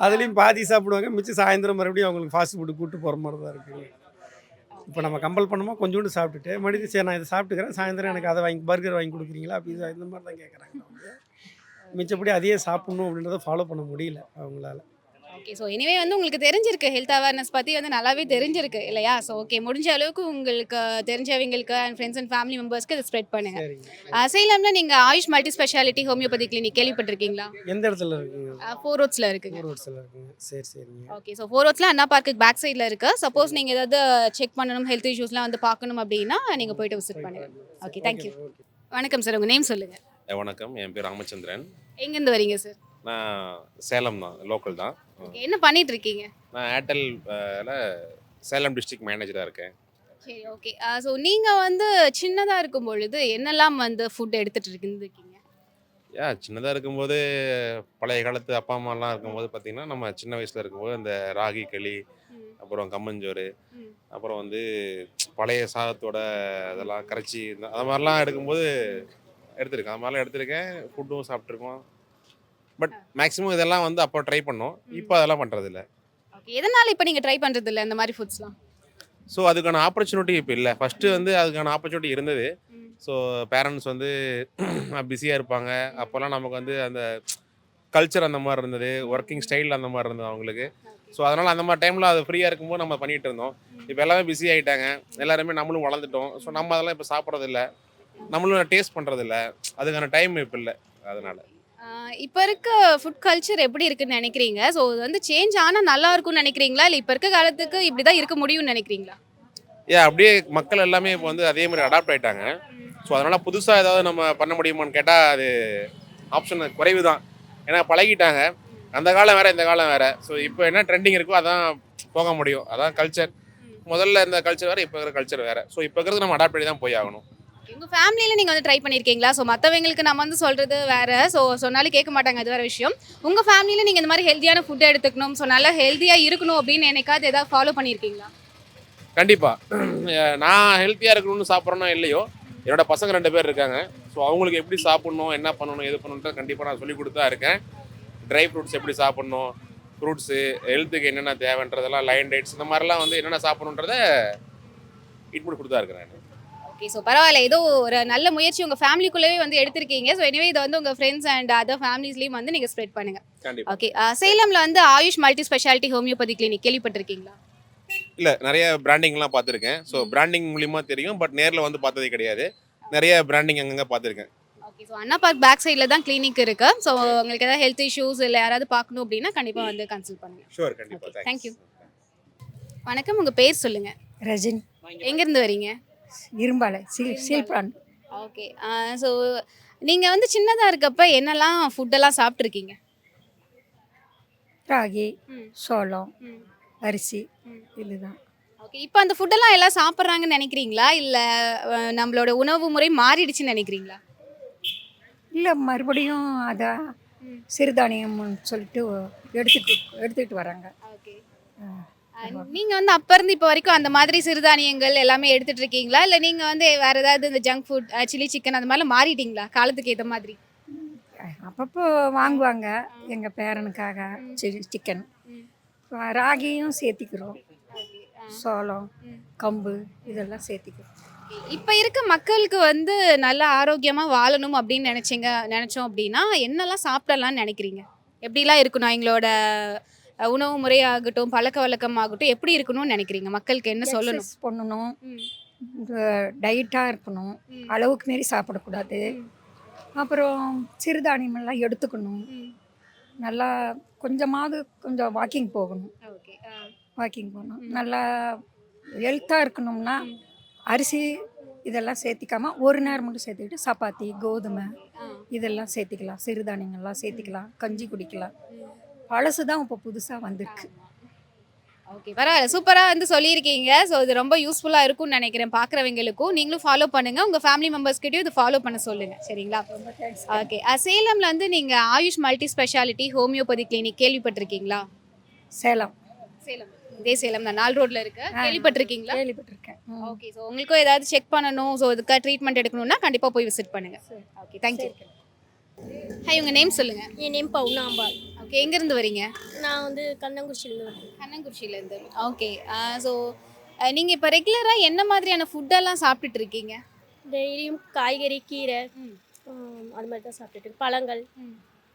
அதுலேயும் பாதி சாப்பிடுவாங்க. மிச்சம் சாயந்தரம் மறுபடியும் அவங்களுக்கு ஃபாஸ்ட் ஃபுட்டு கூப்பிட்டு போகிற மாதிரி தான் இருக்குங்க. இப்போ நம்ம கம்பல் பண்ணோமா கொஞ்சோண்டு சாப்பிட்டுட்டு மறுபடியும் சரி நான் இதை சாப்பிட்டுக்கிறேன், சாயந்தரம் எனக்கு அதை வாங்கி பர்கர் வாங்கி கொடுக்குறீங்களா பீஸா இந்த மாதிரி தான் கேட்குறாங்க. மிச்சப்படி அதையே சாப்பிட்ணும் அப்படின்றத ஃபாலோ பண்ண முடியல அவங்களால. ஓகே ஸோ எனிவே வந்து உங்களுக்கு தெரிஞ்சிருக்கு ஹெல்த் அவேர்னஸ் பற்றி வந்து நல்லாவே தெரிஞ்சிருக்கு இல்லையா? ஸோ ஓகே முடிஞ்ச அளவுக்கு உங்களுக்கு தெரிஞ்சவங்களுக்கு அண்ட் ஃப்ரெண்ட்ஸ் அண்ட் ஃபேமிலி மெம்பர்ஸ்க்கு இதை ஸ்ப்ரெட் பண்ணுங்கள். சேலமில் நீங்கள் AYUSH multi speciality homeopathy clinic கேள்விப்பட்டிருக்கீங்களா? எந்த இடத்துல இருக்குங்க? 4 ரோட்ஸில் இருக்குங்க. 4 ரோட்ஸில் இருக்குங்க. சரிங்க. ஓகே ஸோ 4 ரோட்ஸில் அண்ணா பார்க்குக்கு பேக் சைடில் இருக்குது. சப்போஸ் நீங்கள் ஏதாவது செக் பண்ணணும் ஹெல்த் இஷ்யூஸ்லாம் வந்து பார்க்கணும் அப்படின்னா நீங்கள் போய்ட்டு விசிட் பண்ணுங்கள். Okay thank you. வணக்கம் சார் உங்கள் நேம் சொல்லுங்கள். வணக்கம், என் பேர் ராமச்சந்திரன். எங்கேருந்து வரீங்க சார்? நான் சேலம் தான், லோக்கல் தான். ஓகே என்ன பண்ணிட்டு இருக்கீங்க? நான் ஏர்டெல் சேலம் டிஸ்ட்ரிக்ட் மேனேஜராக இருக்கேன். சரி ஓகே ஸோ நீங்கள் வந்து சின்னதாக இருக்கும் பொழுது என்னெல்லாம் வந்து ஃபுட் எடுத்துகிட்டு இருக்கீங்க? சின்னதாக இருக்கும்போது பழைய காலத்து அப்பா அம்மாலாம் இருக்கும்போது பார்த்தீங்கன்னா, நம்ம சின்ன வயசில் இருக்கும்போது அந்த ராகி களி, அப்புறம் கம்மஞ்சோறு, அப்புறம் வந்து பழைய சாதத்தோட அதெல்லாம் கரைச்சி அது மாதிரிலாம் எடுக்கும்போது எடுத்திருக்கேன். அது மாதிரிலாம் எடுத்திருக்கேன். ஃபுட்டும் சாப்பிட்ருக்கோம். பட் மேக்ஸிமம் இதெல்லாம் வந்து அப்போ ட்ரை பண்ணோம். இப்போ அதெல்லாம் பண்ணுறதில்ல. ஓகே. எதனால இப்ப நீங்க ட்ரை பண்றது இல்ல இந்த மாதிரி ஃபுட்ஸ்லாம்? ஸோ அதுக்கான ஆப்பர்ச்சுனிட்டி இப்போ இல்ல. ஃபர்ஸ்ட்டு வந்து அதுக்கான ஆப்பர்ச்சுனிட்டி இருந்தது. ஸோ பேரண்ட்ஸ் வந்து பிஸியாக இருப்பாங்க. அப்போல்லாம் நமக்கு வந்து அந்த கல்ச்சர் அந்த மாரி இருந்தது. ஒர்க்கிங் ஸ்டைல் அந்த மாரி இருந்தது அவங்களுக்கு. ஸோ அதனால அந்த மாரி டைம்ல அது ஃப்ரீயா இருக்கும்போது நம்ம பண்ணிட்டு இருந்தோம். இப்ப எல்லாமே பிஸி ஆயிட்டாங்க. எல்லாருமே நம்மளும் வளர்ந்துட்டோம். ஸோ நம்ம அதெல்லாம் இப்ப சாப்பிடுறதில்ல. நம்மளும் டேஸ்ட் பண்றதில்ல. அதுக்கான டைம் இப்ப இல்ல. அதனால. ஆ, இப்ப இருக்க ஃபுட் கல்ச்சர் எப்படி இருக்குன்னு நினைக்கிறீங்க? ஸோ இது வந்து சேஞ்ச் ஆனா நல்லா இருக்கும்னு நினைக்கிறீங்களா? இல்ல இப்ப இருக்க காலத்துக்கு இப்படிதான் இருக்க முடியும்னு நினைக்கிறீங்களா? அப்படியே மக்கள் எல்லாமே இப்ப வந்து அதே மாரி அடாப்ட் ஆயிட்டாங்க. ஸோ அதனால புதுசா ஏதாவது நம்ம பண்ண முடியுமான்னு கேட்டா, அது ஆப்ஷன் குறைவு தான். ஏன்னா பழகிட்டாங்க. அந்த காலம் வேற, இந்த காலம் வேற. ஸோ இப்போ என்ன ட்ரெண்டிங் இருக்கோ அதான் போக முடியும். அதான் கல்ச்சர். முதல்ல இருந்த கல்ச்சர் வேற, இப்போ இருக்கிற கல்ச்சர் வேற. ஸோ இப்போ இருக்கிறது நம்ம அடாப்ட் பண்ணி தான் போய் ஆகணும். உங்க ஃபேமிலில நீங்க வந்து ட்ரை பண்ணியிருக்கீங்களா? ஸோ மத்தவங்களுக்கு நம்ம வந்து சொல்றது வேற. ஸோ சொன்னாலும் கேட்க மாட்டாங்க. அது வேற விஷயம். உங்க ஃபேமிலில நீங்க இந்த மாதிரி ஹெல்தியான ஃபுட் எடுத்துக்கணும். ஸோ நல்லா ஹெல்தியா இருக்கணும் அப்படின்னு என்னைக்காவது ஏதாவது ஃபாலோ பண்ணியிருக்கீங்களா? கண்டிப்பா. நான் ஹெல்த்தியா இருக்கணும்னு சாப்பிட்றேனோ இல்லையோ, என்னோட பசங்க 2 பேர் இருக்காங்க. ஸோ அவங்களுக்கு எப்படி சாப்பிடணும், என்ன பண்ணணும், எது பண்ணணுன்றது கண்டிப்பா நான் சொல்லிக் கொடுத்து தான் இருக்கேன். ட்ரை ஃப்ரூட்ஸ் எப்படி சாப்பிடணும், ஃப்ரூட்ஸு ஹெல்த்துக்கு என்னென்ன தேவைன்றதெல்லாம் லைன் டேட்ஸ் இந்த மாதிரிலாம் வந்து என்னென்ன சாப்பிடணுன்றத இன்புட் கொடுத்து தான் இருக்கிறேன். ஓகே. ஸோ பரவாயில்ல. ஏதோ ஒரு நல்ல முயற்சி உங்க ஃபேமிலிக்குள்ளேயே வந்து எடுத்திருக்கீங்க. ஸோ எனிவே இதை வந்து உங்க ஃப்ரெண்ட்ஸ் அண்ட் அதர் ஃபேமிலிஸ்லயும் வந்து நீங்க ஸ்ப்ரெட் பண்ணுங்க. கண்டிப்பா. ஓகே. சேலம்ல வந்து Ayush multi speciality homeopathy clinic கேள்விப்பட்டிருக்கீங்களா? இல்ல நிறைய பிராண்டிங்லாம் பார்த்துருக்கேன். ஸோ பிராண்டிங் மூலியமா தெரியும். பட் நேர்ல வந்து பார்த்ததே கிடையாது. நிறைய பிராண்டிங் அங்கங்க பார்த்துருக்கேன். ஓகே. ஸோ அண்ணா பார்க் பேக் சைடில் தான் கிளினிக் இருக்கு. ஸோ உங்களுக்கு ஏதாவது ஹெல்த் இஷ்யூஸ் இல்லை யாராவது பார்க்கணும் அப்படின்னா கண்டிப்பாக வந்து கன்சல்ட் பண்ணுங்க. ஷூர் கண்டிப்பா. ஓகே. தேங்க்யூ. வணக்கம். உங்கள் பேர் சொல்லுங்க. ரஜினி எங்கேருந்து வரீங்க? இரும்பாலை சீல்பிரான். ஓகே. ஸோ நீங்கள் வந்து சின்னதாக இருக்கப்ப என்னெல்லாம் ஃபுட்டெல்லாம் சாப்பிட்ருக்கீங்க? ராகி ம். சோளம் ம். அரிசி இதுதான். ஓகே. இப்போ அந்த ஃபுட்டெல்லாம் எல்லாம் சாப்பிட்றாங்கன்னு நினைக்கிறீங்களா? இல்லை நம்மளோட உணவு முறை மாறிடுச்சுன்னு நினைக்கிறீங்களா? இல்லை மறுபடியும் அதை சிறுதானியம்னு சொல்லிட்டு எடுத்துக்கிட்டு வராங்க. ஓகே. நீங்கள் வந்து அப்போ இருந்து இப்போ வரைக்கும் அந்த மாதிரி சிறுதானியங்கள் எல்லாமே எடுத்துட்டு இருக்கீங்களா? இல்லை நீங்கள் வந்து வேறு ஏதாவது இந்த ஜங்க் ஃபுட் சில்லி சிக்கன் அது மாதிரிலாம் மாறிட்டீங்களா காலத்துக்கு ஏற்ற மாதிரி? அப்பப்போ வாங்குவாங்க எங்கள் பேரனுக்காக சிக்கன். ராகியும் சேர்த்திக்கிறோம், சோளம் கம்பு இதெல்லாம் சேர்த்திக்கிறோம். இப்போ இருக்க மக்களுக்கு வந்து நல்ல ஆரோக்கியமாக வாழணும் அப்படின்னு நினச்சோம் அப்படின்னா என்னெல்லாம் சாப்பிடலாம்னு நினைக்கிறீங்க? எப்படிலாம் இருக்கணும் எங்களோட உணவு முறையாகட்டும் பழக்க வழக்கமாகட்டும் எப்படி இருக்கணும்னு நினைக்கிறீங்க? மக்களுக்கு என்ன சொல்லணும்? எக்ஸசைஸ் பண்ணணும், டயட்டாக இருக்கணும், அளவுக்கு மீறி சாப்பிடக்கூடாது. அப்புறம் சிறுதானியமெல்லாம் எடுத்துக்கணும், நல்லா கொஞ்சம் வாக்கிங் போகணும். ஓகே. வாக்கிங் போகணும். நல்லா ஹெல்த்தாக இருக்கணும்னா அரிசி இதெல்லாம் சேர்த்திக்காமல் ஒரு நேரம் மட்டும் சேர்த்துக்கிட்டு சப்பாத்தி கோதுமை இதெல்லாம் சேர்த்திக்கலாம், சிறுதானியங்கள்லாம் சேர்த்திக்கலாம், கஞ்சி குடிக்கலாம். பழசு தான் இப்போ புதுசாக வந்திருக்கு. ஓகே. பரவாயில்ல. சூப்பராக வந்து சொல்லியிருக்கீங்க. ஸோ இது ரொம்ப யூஸ்ஃபுல்லாக இருக்கும்னு நினைக்கிறேன் பார்க்குறவங்களுக்கும். நீங்களும் ஃபாலோ பண்ணுங்கள். உங்கள் ஃபேமிலி மெம்பர்ஸ்கிட்டையும் இது ஃபாலோ பண்ண சொல்லுங்கள். சரிங்களா? ஓகே. சேலமில் வந்து நீங்கள் AYUSH multi speciality homeopathy clinic கேள்விப்பட்டிருக்கீங்களா? சேலம் இதே சேலம் தான் 4 ரோட்ல இருக்கு. கேள்விப்பட்டிருக்கீங்களா? கேள்விப்பட்டிருக்கேன். ஓகே. ஸோ உங்களுக்கும் ஏதாவது செக் பண்ணணும், ஸோ இதுக்காக ட்ரீட்மெண்ட் எடுக்கணும்னா கண்டிப்பாக போய் விசிட் பண்ணுங்கள். ஓகே. தேங்க்யூ. ஹாய். உங்கள் நேம் சொல்லுங்கள். என் நேம் பவுனாம்பாள். ஓகே. எங்கேருந்து வரீங்க? நான் வந்து கண்ணங்குறிச்சியிலேருந்து வரேன். கண்ணங்குறிச்சியிலேருந்து. ஓகே. ஸோ நீங்கள் இப்போ ரெகுலராக என்ன மாதிரியான ஃபுட்டெல்லாம் சாப்பிட்டுட்டு இருக்கீங்க? டெய்லியும் காய்கறி கீரை அது மாதிரி தான் சாப்பிட்டுட்டு பழங்கள்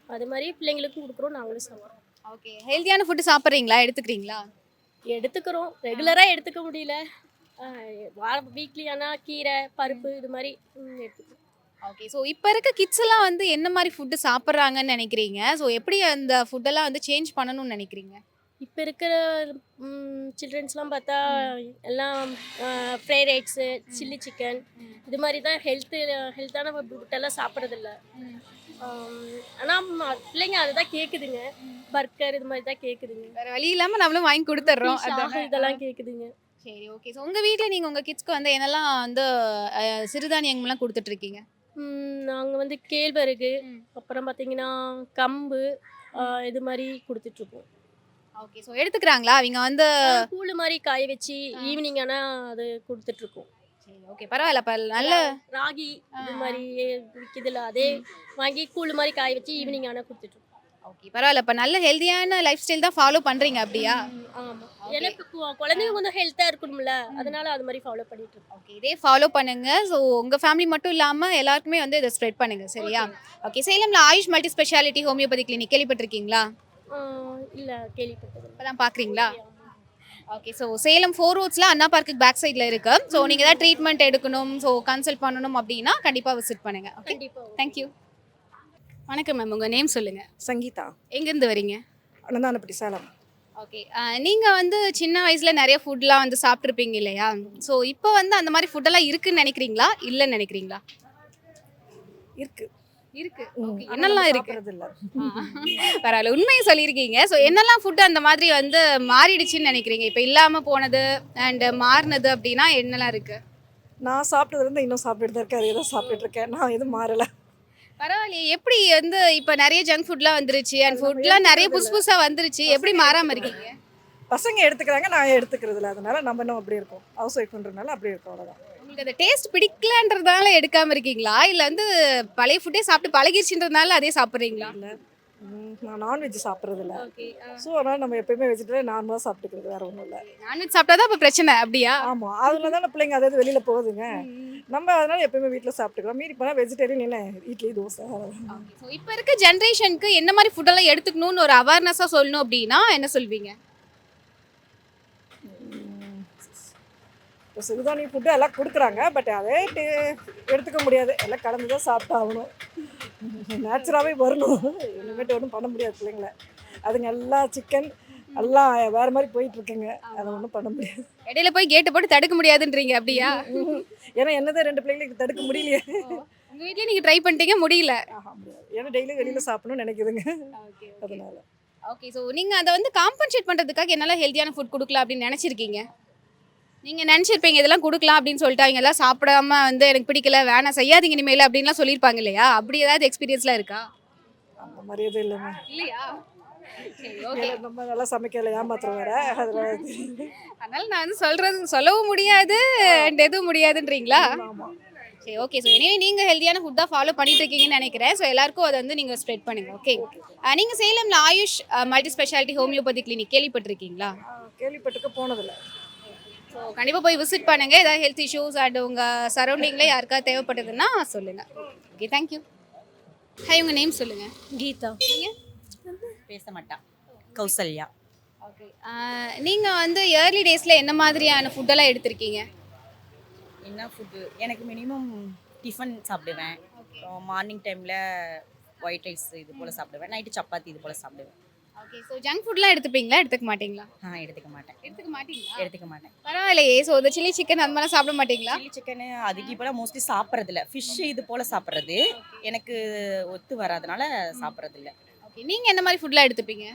அது மாதிரி பிள்ளைங்களுக்கும் கொடுக்குறோம், நாங்களும் சாப்பிட்றோம். ஓகே. ஹெல்த்தியான ஃபுட்டு சாப்பிட்றீங்களா? எடுத்துக்கிறீங்களா? எடுத்துக்கிறோம். ரெகுலராக எடுத்துக்க முடியல. வீக்லி ஆனால் கீரை பருப்பு இது மாதிரி எடுத்துக்கிறோம். ஓகே. ஸோ இப்போ இருக்க கிட்ஸ் எல்லாம் வந்து என்ன மாதிரி ஃபுட்டு சாப்பிட்றாங்கன்னு நினைக்கிறீங்க? ஸோ எப்படி அந்த ஃபுட்டெல்லாம் வந்து சேஞ்ச் பண்ணணும்னு நினைக்கிறீங்க? இப்போ இருக்கிற சில்ட்ரன்ஸ்லாம் பார்த்தா எல்லாம் ஃப்ரைட் ரைட்ஸு சில்லி சிக்கன் இது மாதிரி தான் ஹெல்த்தான ஃபுட்டெல்லாம் சாப்பிட்றதில்ல. ஆனால் பிள்ளைங்க அதை தான் கேட்குதுங்க. பர்கர் இது மாதிரி தான் கேட்குதுங்க. வேறு வழி இல்லாமல் நம்மளும் வாங்கி கொடுத்துட்றோம். இதெல்லாம் கேட்குதுங்க. சரி. ஓகே. ஸோ உங்கள் வீட்டில் நீங்கள் உங்கள் கிட்ஸ்க்கு வந்து என்னெல்லாம் வந்து சிறுதானியங்கள்லாம் கொடுத்துட்ருக்கீங்க? நாங்கள் வந்து கேழ்வரகு, அப்புறம் பார்த்தீங்கன்னா கம்பு, இது மாதிரி கொடுத்துட்ருக்கோம். ஓகே. ஸோ எடுத்துக்கிறாங்களா அவங்க வந்து? கூழு மாதிரி காய வச்சு ஈவினிங் ஆனால் அது கொடுத்துட்ருக்கோம். சரி, ஓகே, பரவாயில்ல. நல்ல ராகி இது மாதிரி விற்கிதுல, அதே வாங்கி கூழு மாதிரி காய வச்சு ஈவினிங் ஆனால் கொடுத்துட்ருக்கோம். ஓகே, பரவாயில்ல. இப்போ நல்ல ஹெல்தியான லைஃப் ஸ்டைல் தான் ஃபாலோ பண்ணுறீங்க அப்படியா? ஆமாம், எனக்கு குழந்தைங்க கொஞ்சம் ஹெல்த்தாக இருக்கணும்ல, அதனால அது மாதிரி ஃபாலோ பண்ணிட்டு இருக்கோம். ஓகே, இதே ஃபாலோ பண்ணுங்க. ஸோ உங்கள் ஃபேமிலி மட்டும் இல்லாமல் எல்லாருக்குமே வந்து இதை ஸ்ப்ரெட் பண்ணுங்க, சரியா? ஓகே. சேலம்ல Ayush multi speciality homeopathy clinic கேள்விப்பட்டிருக்கீங்களா? இல்லை, கேள்விப்பட்டது. இப்போ தான் பார்க்குறீங்களா? ஓகே. ஸோ சேலம் 4 ரோட்ஸில் அண்ணா பார்க்குக்கு பேக் சைடில் இருக்கு. ஸோ நீங்கள் ஏதாவது ட்ரீட்மெண்ட் எடுக்கணும், ஸோ கன்சல்ட் பண்ணணும் அப்படின்னா கண்டிப்பாக விசிட் பண்ணுங்க. ஓகே, கண்டிப்பாக. தேங்க்யூ. வணக்கம் மேம், உங்கள் நேம் சொல்லுங்கள். சங்கீதா, எங்கேருந்து வரீங்க? அனந்தானப்பட்டி, சேலம். ஓகே. நீங்கள் வந்து சின்ன வயசில் நிறைய ஃபுட்லாம் வந்து சாப்பிட்ருப்பீங்க இல்லையா? ஸோ இப்போ வந்து அந்த மாதிரி ஃபுட்டெல்லாம் இருக்குன்னு நினைக்கிறீங்களா இல்லைன்னு நினைக்கிறீங்களா? இருக்கு. இருக்கு. ஓகே. என்னெல்லாம் இருக்கு? இல்லை. பரவாயில்ல, உண்மையை சொல்லியிருக்கீங்க. ஸோ என்னெல்லாம் ஃபுட்டு அந்த மாதிரி வந்து மாறிடுச்சுன்னு நினைக்கிறீங்க? இப்போ இல்லாமல் போனது அண்ட் மாறினது அப்படின்னா என்னெல்லாம் இருக்கு? நான் சாப்பிட்டதுலேருந்து இன்னும் சாப்பிட்டுட்டு தான் இருக்கேன். அதே தான் சாப்பிட்டுட்டு இருக்கேன். நான் எதுவும் மாறலை. பரவாயில்லையே. எப்படி வந்து இப்போ நிறைய ஜங்க் ஃபுட்லாம் வந்துருச்சு அண்ட் ஃபுட்லாம் நிறைய புதுசு புதுசாக வந்துருச்சு, எப்படி மாறாமல் இருக்கீங்க? பசங்க எடுத்துக்கிறாங்க, நான் எடுத்துக்கிறது இல்லை. அதனால நம்ம இன்னும் அப்படி இருக்கோம். ஹவுஸ் ஒய்ஃப்ன்றனால அப்படி இருக்கோம், அவ்வளோதான். உங்களுக்கு அந்த டேஸ்ட் பிடிக்கலன்றதுனால எடுக்காமல் இருக்கீங்களா இல்லை வந்து பழைய ஃபுட்டே சாப்பிட்டு பழகிடுச்சுன்றதுனால அதே சாப்பிட்றீங்களா? இல்லை, நான் நான்வெஜ் சாப்பிட்றது இல்லை. ஓகே. ஸோ அதனால் நம்ம எப்பயுமே வெஜிடேரியன் நார்மலாக சாப்பிட்டுக்கிறது, வேறு ஒன்றும் இல்லை. நான்வெஜ் சாப்பிட்டா தான் இப்போ பிரச்சனை அப்படியா? ஆமாம், அதில் தானே பிள்ளைங்க அதாவது வெளியில் போகுதுங்க. நம்ம அதனால எப்பயுமே வீட்டில் சாப்பிட்டுக்கிறோம். மீறி போனால் வெஜிடேரியன் இல்லை, இட்லி தோசை. ஸோ இப்போ இருக்க ஜென்ரேஷனுக்கு என்ன மாதிரி ஃபுட்டெல்லாம் எடுத்துக்கணும்னு ஒரு அவேர்னஸாக சொல்லணும் அப்படின்னா என்ன சொல்வீங்க? இப்போ சிறுதானிய ஃபுட்டு எல்லாம் கொடுக்குறாங்க, பட் அதே எடுத்துக்க முடியாது. எல்லாம் கலந்து தான் சாப்பிட்டாகணும். நேச்சுராகவே வரணும். இனிமேட்டு ஒன்றும் பண்ண முடியாது பிள்ளைங்கள. அதுங்க எல்லாம் சிக்கன் எல்லாம் வேறு மாதிரி போயிட்டுருக்குங்க. அதை ஒன்றும் பண்ண முடியாது. இடையில போய் கேட்டை போட்டு தடுக்க முடியாதுன்றீங்க அப்படியா? ஏன்னா என்னதான் 2 பிள்ளைங்களுக்கு தடுக்க முடியலையே. உங்கள் வீட்லேயே நீங்கள் ட்ரை பண்ணிட்டீங்க, முடியல. முடியாது. ஏன்னா டெய்லி வெளியில் சாப்பிடணும்னு நினைக்குதுங்க. அதனால ஓகே. ஸோ நீங்கள் அதை வந்து காம்பன்சேட் பண்ணுறதுக்காக என்னெல்லாம் ஹெல்த்தியான ஃபுட் கொடுக்கலாம் அப்படின்னு நினச்சிருக்கீங்க? நீங்கள் நினச்சிருப்பீங்க இதெல்லாம் கொடுக்கலாம் அப்படின்னு சொல்லிட்டு அவங்க எல்லாம் சாப்பிடாம வந்து எனக்கு பிடிக்கல, வேணாம், செய்யாதீங்க இனிமேல் அப்படின்லாம் சொல்லியிருப்பாங்க இல்லையா? அப்படி ஏதாவது எக்ஸ்பீரியன்ஸ்லாம் இருக்கா? அந்த மாதிரி எதுவும் இல்லைங்க. இல்லையா? சரி, ஓகே. நம்ம நல்லா சமைக்கல, ஏமாத்துறோம் வேற. அதனால அதனால நான் வந்து சொல்லவும் முடியாது அண்ட் எதுவும் முடியாதுன்றீங்களா? ஆமாம். சரி, ஓகே. ஸோ எனவே நீங்கள் ஹெல்த்தியான ஃபுட் தான் ஃபாலோ பண்ணிட்டு இருக்கீங்கன்னு நினைக்கிறேன். ஸோ எல்லாருக்கும் அதை வந்து நீங்கள் ஸ்ப்ரெட் பண்ணுங்க. ஓகே. நீங்கள் சேலம்ல Ayush multi speciality homeopathy clinic கேள்விப்பட்டிருக்கீங்களா? கேள்விப்பட்டுக்க போனதில்லை. ஸோ கண்டிப்பாக போய் விசிட் பண்ணுங்கள். ஏதாவது ஹெல்த் இஷ்யூஸ் அண்ட் உங்கள் சரௌண்டிங்கில் யாருக்காவது தேவைப்பட்டதுன்னா சொல்லுங்கள். Okay, thank you. ஹாய், உங்கள் நேம் சொல்லுங்கள். கீதா. நீங்கள் பேச மாட்டா. கௌசல்யா. ஓகே. நீங்கள் வந்து இயர்லி டேஸில் என்ன மாதிரியான ஃபுட்டெல்லாம் எடுத்திருக்கீங்க? என்ன ஃபுட்டு? எனக்கு மினிமம் டிஃபன் சாப்பிடுவேன். மார்னிங் டைமில் ஒயிட் ரைஸ் இது போல் சாப்பிடுவேன். நைட்டு சப்பாத்தி இது போல் சாப்பிடுவேன். ஓகே. ஸோ ஜங்க் ஃபுட்லாம் எடுத்துப்பீங்களா எடுத்துக்க மாட்டீங்களா? எடுத்துக்க மாட்டேன். எடுத்துக்க மாட்டேன். பரவாயில்லையே. ஸோ இந்த சில்லி சிக்கன் அந்த மாதிரிலாம் சாப்பிட மாட்டீங்களா? சில்லி சிக்கனு அதுக்கு இப்போலாம் மோஸ்ட்லி சாப்பிட்றதில்ல. ஃபிஷ்ஷு இது போல் சாப்பிட்றது எனக்கு ஒத்து வராதனால சாப்பிட்றதில்ல. ஓகே. நீங்கள் என்ன மாதிரி ஃபுட்லாம் எடுத்துப்பீங்க?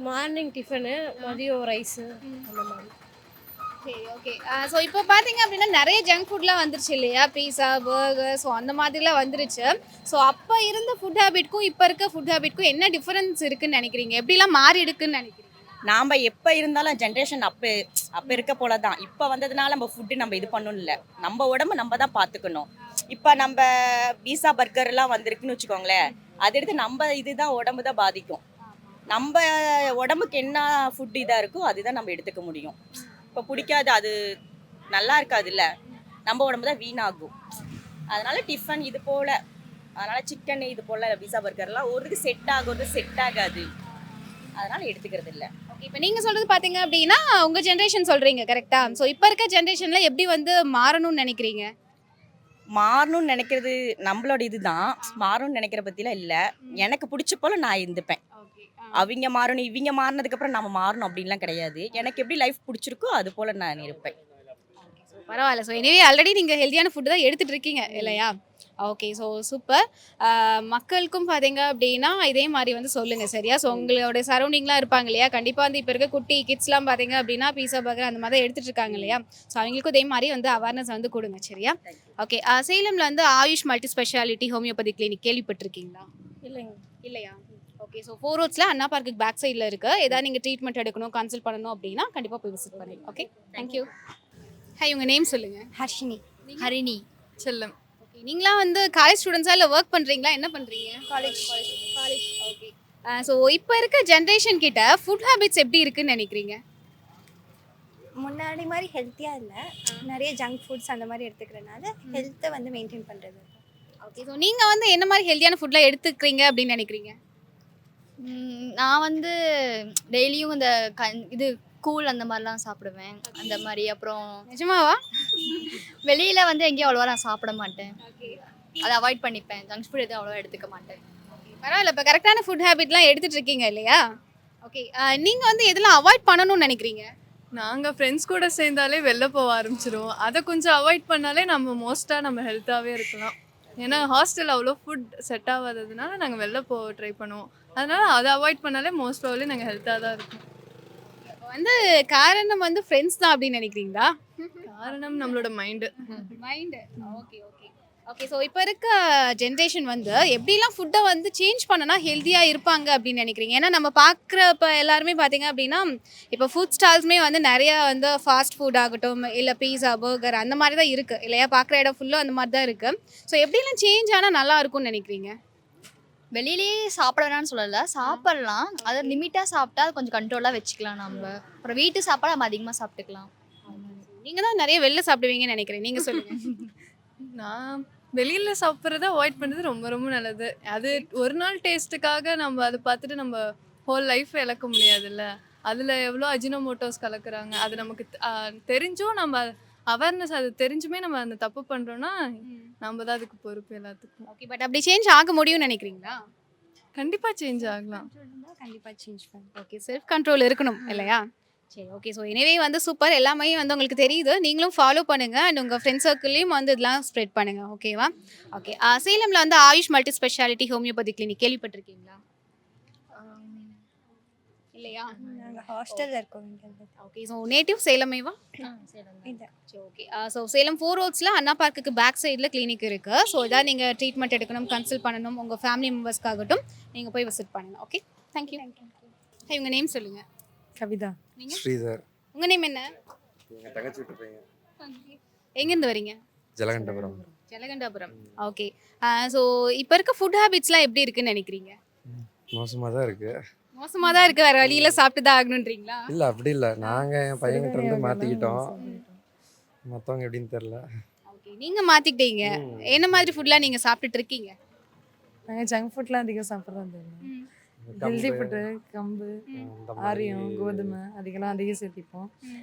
மார்னிங் டிஃபனு, மதியம் ரைஸு, அந்த மாதிரி. சரி, ஓகே. ஸோ இப்போ பார்த்தீங்க அப்படின்னா நிறைய ஜங்க் ஃபுட்லாம் வந்துருச்சு இல்லையா? பீஸா, பர்கர், ஸோ அந்த மாதிரிலாம் வந்துருச்சு. ஸோ அப்போ இருந்த ஃபுட் ஹேபிட்க்கும் இப்போ இருக்க ஃபுட் ஹேபிட்க்கும் என்ன டிஃபரன்ஸ் இருக்குன்னு நினைக்கிறீங்க? எப்படிலாம் மாறி இருக்குன்னு நினைக்கிறீங்க? நாம் எப்போ இருந்தாலும் ஜென்ரேஷன் அப்போ இருக்க போல தான். இப்போ வந்ததுனால நம்ம ஃபுட்டு நம்ம இது பண்ணணும் இல்லை. நம்ம உடம்பு நம்ம தான் பார்த்துக்கணும். இப்போ நம்ம பீஸா பர்கர்லாம் வந்திருக்குன்னு வச்சுக்கோங்களேன், அது எடுத்து நம்ம இதுதான் உடம்பு தான் பாதிக்கும். நம்ம உடம்புக்கு என்ன ஃபுட் இதாக இருக்கோ அதுதான் நம்ம எடுத்துக்க முடியும். இப்போ பிடிக்காது, அது நல்லா இருக்காது இல்லை, நம்ம உடம்பு தான் வீணாகும். அதனால் டிஃபன் இது போல், அதனால் சிக்கன் இது போல் பீஸா பர்கர்லாம் ஒரு இது செட் ஆகும், ஒரு செட் ஆகாது, அதனால் எடுத்துக்கிறது இல்லை. ஓகே. இப்போ நீங்கள் சொல்கிறது பார்த்தீங்க அப்படின்னா உங்கள் ஜென்ரேஷன் சொல்கிறீங்க, கரெக்டாக? ஸோ இப்போ இருக்க ஜென்ரேஷனில் எப்படி வந்து மாறணும்னு நினைக்கிறீங்க? மாறணும்னு நினைக்கிறது நம்மளோட இதுதான். மாறணும்னு நினைக்கிற பற்றிலாம் இல்லை. எனக்கு பிடிச்ச போல் நான் இருந்துப்பேன். அவங்க மாறணும், இவங்க மாறினதுக்கப்புறம் நம்ம மாறணும் அப்படின்லாம் கிடையாது. எனக்கு எப்படி லைஃப் பிடிச்சிருக்கோ அது போல் நான் இருப்பேன். பரவாயில்ல. ஸோ எனிவே ஆல்ரெடி நீங்கள் ஹெல்த்தியான ஃபுட்டு தான் எடுத்துகிட்டு இருக்கீங்க இல்லையா? ஓகே. So super. மக்களுக்கும் பார்த்தீங்க அப்படின்னா இதே மாதிரி வந்து சொல்லுங்கள் சரியா? ஸோ உங்களோட சரௌண்டிங்லாம் இருப்பாங்க இல்லையா? கண்டிப்பாக வந்து இப்போ இருக்க குட்டி கிட்ஸ்லாம் பார்த்தீங்க அப்படின்னா பீஸா பர்கர் அந்த மாதிரி தான் எடுத்துகிட்டு இருக்காங்க இல்லையா? ஸோ அவங்களுக்கும் இதே மாதிரி வந்து அவேர்னஸ் வந்து கொடுங்க சரியா? ஓகே. சேலமில் வந்து Ayush multi speciality homeopathy clinic கேள்விப்பட்டிருக்கீங்களா? இல்லைங்க. இல்லையா? ஓகே. ஸோ 4 ரோட்ஸில் அண்ணா பார்க்குக்கு பேக் சைடில் இருக்குது. ஏதாவது நீங்கள் ட்ரீட்மெண்ட் எடுக்கணும் கன்சல்ட் பண்ணணும் அப்படின்னா கண்டிப்பாக போய் விசிட் பண்ணுங்க. Okay, thank you. ஹாய், உங்கள் நேம் சொல்லுங்கள். ஹர்ஷினி. ஹரிணி. செல்லம். ஓகே. நீங்களாம் வந்து காலேஜ் ஸ்டூடெண்ட்ஸா இல்லை ஒர்க் பண்ணுறீங்களா? என்ன பண்ணுறீங்க? காலேஜ். காலேஜ். ஓகே. ஸோ இப்போ இருக்க ஜென்ரேஷன் கிட்ட ஃபுட் ஹேபிட்ஸ் எப்படி இருக்குன்னு நினைக்கிறீங்க? முன்னாடி மாதிரி ஹெல்த்தியாக இல்லை, நிறைய ஜங்க் ஃபுட்ஸ் அந்த மாதிரி எடுத்துக்கிறனால ஹெல்த்தை வந்து மெயின்டைன் பண்ணுறது. ஓகே. ஸோ நீங்கள் வந்து என்ன மாதிரி ஹெல்த்தியான ஃபுட்லாம் எடுத்துக்கிறீங்க அப்படின்னு நினைக்கிறீங்க? நான் வந்து டெய்லியும் இந்த இது கூழ் அந்த மாதிரிலாம் சாப்பிடுவேன். அந்த மாதிரி அப்புறம் நிஜமாவா? வெளியில் வந்து எங்கேயும் அவ்வளோவா நான் சாப்பிட மாட்டேன். அதை அவாய்ட் பண்ணிப்பேன். ஜங்க் ஃபுட் எதுவும் அவ்வளோவா எடுத்துக்க மாட்டேன். பரவாயில்ல. இப்போ கரெக்டான ஃபுட் ஹேபிட்லாம் எடுத்துட்டு இருக்கீங்க இல்லையா? ஓகே. நீங்கள் வந்து எதெல்லாம் அவாய்ட் பண்ணணும்னு நினைக்கிறீங்க? நாங்கள் ஃப்ரெண்ட்ஸ் கூட சேர்ந்தாலே வெளில போக ஆரம்பிச்சிருவோம். அதை கொஞ்சம் அவாய்ட் பண்ணாலே நம்ம மோஸ்ட்டாக நம்ம ஹெல்த்தாகவே இருக்கலாம். ஏன்னா ஹாஸ்டல் அவ்வளோ ஃபுட் செட் ஆகாததுனால நாங்கள் வெளில போக ட்ரை பண்ணுவோம். அதனால் அதை அவாய்ட் பண்ணாலே மோஸ்ட் ப்ராபப்லி நாங்கள் ஹெல்த்தாக தான் இருக்கோம். வந்து காரணம் வந்து ஃப்ரெண்ட்ஸ் தான் அப்படின்னு நினைக்கிறீங்களா? காரணம் நம்மளோட mind. Okay okay okay. So இப்போ இருக்க ஜென்ரேஷன் வந்து எப்படிலாம் ஃபுட்டை வந்து சேஞ்ச் பண்ணனா ஹெல்த்தியாக இருப்பாங்க அப்படின்னு நினைக்கிறீங்க? ஏன்னா நம்ம பார்க்குறப்ப எல்லாருமே பார்த்தீங்க அப்படின்னா இப்போ ஃபுட் ஸ்டால்ஸுமே வந்து நிறையா வந்து ஃபாஸ்ட் ஃபுட் ஆகட்டும் இல்லை பீஸா பர்கர் அந்த மாதிரி தான் இருக்குது இல்லையா? பார்க்குற இடம் ஃபுல்லாக அந்த மாதிரி தான் இருக்குது. ஸோ எப்படிலாம் சேஞ்ச் ஆனால் நல்லா இருக்கும்னு நினைக்கிறீங்க? வெளியிலேயே சாப்பிட வேணாம்னு சொல்லலை, சாப்பிட்லாம். அதை லிமிட்டாக சாப்பிட்டா அது கொஞ்சம் கண்ட்ரோலாக வச்சுக்கலாம் நம்ம. அப்புறம் வீட்டு சாப்பாடு நம்ம அதிகமாக சாப்பிட்டுக்கலாம். நீங்கள் தான் நிறைய வெளில சாப்பிடுவீங்கன்னு நினைக்கிறேன். நீங்கள் சொல்லுங்கள். நான் வெளியில் சாப்பிட்றத அவாய்ட் பண்ணுறது ரொம்ப ரொம்ப நல்லது. அது ஒரு நாள் டேஸ்ட்டுக்காக நம்ம அதை பார்த்துட்டு நம்ம ஹோல் லைஃப் இழக்க முடியாதுல்ல. அதில் எவ்வளோ அஜினோமோட்டோஸ் கலக்குறாங்க. அது நமக்கு தெரிஞ்சும் நம்ம அவேர்னஸ் அது தெரிஞ்சுமே நம்ம அந்த தப்பு பண்ணுறோன்னா நம்ம தான் அதுக்கு பொறுப்பு எல்லாத்துக்கும். ஓகே. பட் அப்படி சேஞ்ச் ஆக முடியும்னு நினைக்கிறீங்களா? கண்டிப்பாக சேஞ்ச் ஆகலாம். கண்டிப்பாக சேஞ்ச் பண்ணும். ஓகே. செல்ஃப் கண்ட்ரோல் இருக்கணும் இல்லையா? சரி. ஓகே. ஸோ எனவே வந்து சூப்பர். எல்லாமே வந்து உங்களுக்கு தெரியுது. நீங்களும் ஃபாலோ பண்ணுங்கள் அண்ட் உங்கள் ஃப்ரெண்ட்ஸ் சர்க்கிள்லேயும் வந்து இதெல்லாம் ஸ்ப்ரெட் பண்ணுங்கள். ஓகேவா? ஓகே. சேலமில் வந்து Ayush multi speciality homeopathy clinic கேள்விப்பட்டிருக்கீங்களா? இல்லையா? நாங்கள் ஹாஸ்டலில் இருக்கோம் இங்கே. ஓகே. ஸோ நேட்டிவ் சேலமேவா? இல்லை. சரி. ஓகே. ஸோ சேலம் 4 ரோட்ஸில் அண்ணா பார்க்குக்கு பேக் சைடில் கிளினிக் இருக்குது. ஸோ இதான் நீங்கள் ட்ரீட்மெண்ட் எடுக்கணும் கன்சல்ட் பண்ணணும் உங்கள் ஃபேமிலி மெம்பர்ஸ்க்காகட்டும் நீங்கள் போய் விசிட் பண்ணுங்கள். Okay, thank you. ஹே, உங்கள் நேம் சொல்லுங்கள். கவிதா. நீங்கள்? ஸ்ரீதர். உங்கள் நேம் என்ன? எங்கள் தங்கச்சி விட்டு பையன். எங்கேருந்து வரீங்க? ஜலகண்டபுரம். ஜலகண்டாபுரம். ஓகே. ஸோ இப்போ இருக்க ஃபுட் ஹேபிட்ஸ்லாம் எப்படி இருக்குன்னு நினைக்கிறீங்க? மோசமாக தான் இருக்குது. மோசமாக தான் இருக்குது. வேறு வழியில் சாப்பிட்டு தான் ஆகணுன்றீங்களா? இல்லை, அப்படி இல்லை. நாங்கள் என் பையன்கிட்ட இருந்து மாற்றிக்கிட்டோம். மற்றவங்க எப்படின்னு தெரில. ஓகே. நீங்கள் மாற்றிக்கிட்டீங்க. என்ன மாதிரி ஃபுட்லாம் நீங்கள் சாப்பிட்டுட்டு இருக்கீங்க? நாங்கள் ஜங்க் ஃபுட்லாம் அதிகம் சாப்பிட்றது இல்லை. ஹெல்தி ஃபுட்டு, கம்பு, ஆரியம், கோதுமை அதிகம் சேர்த்திப்போம்.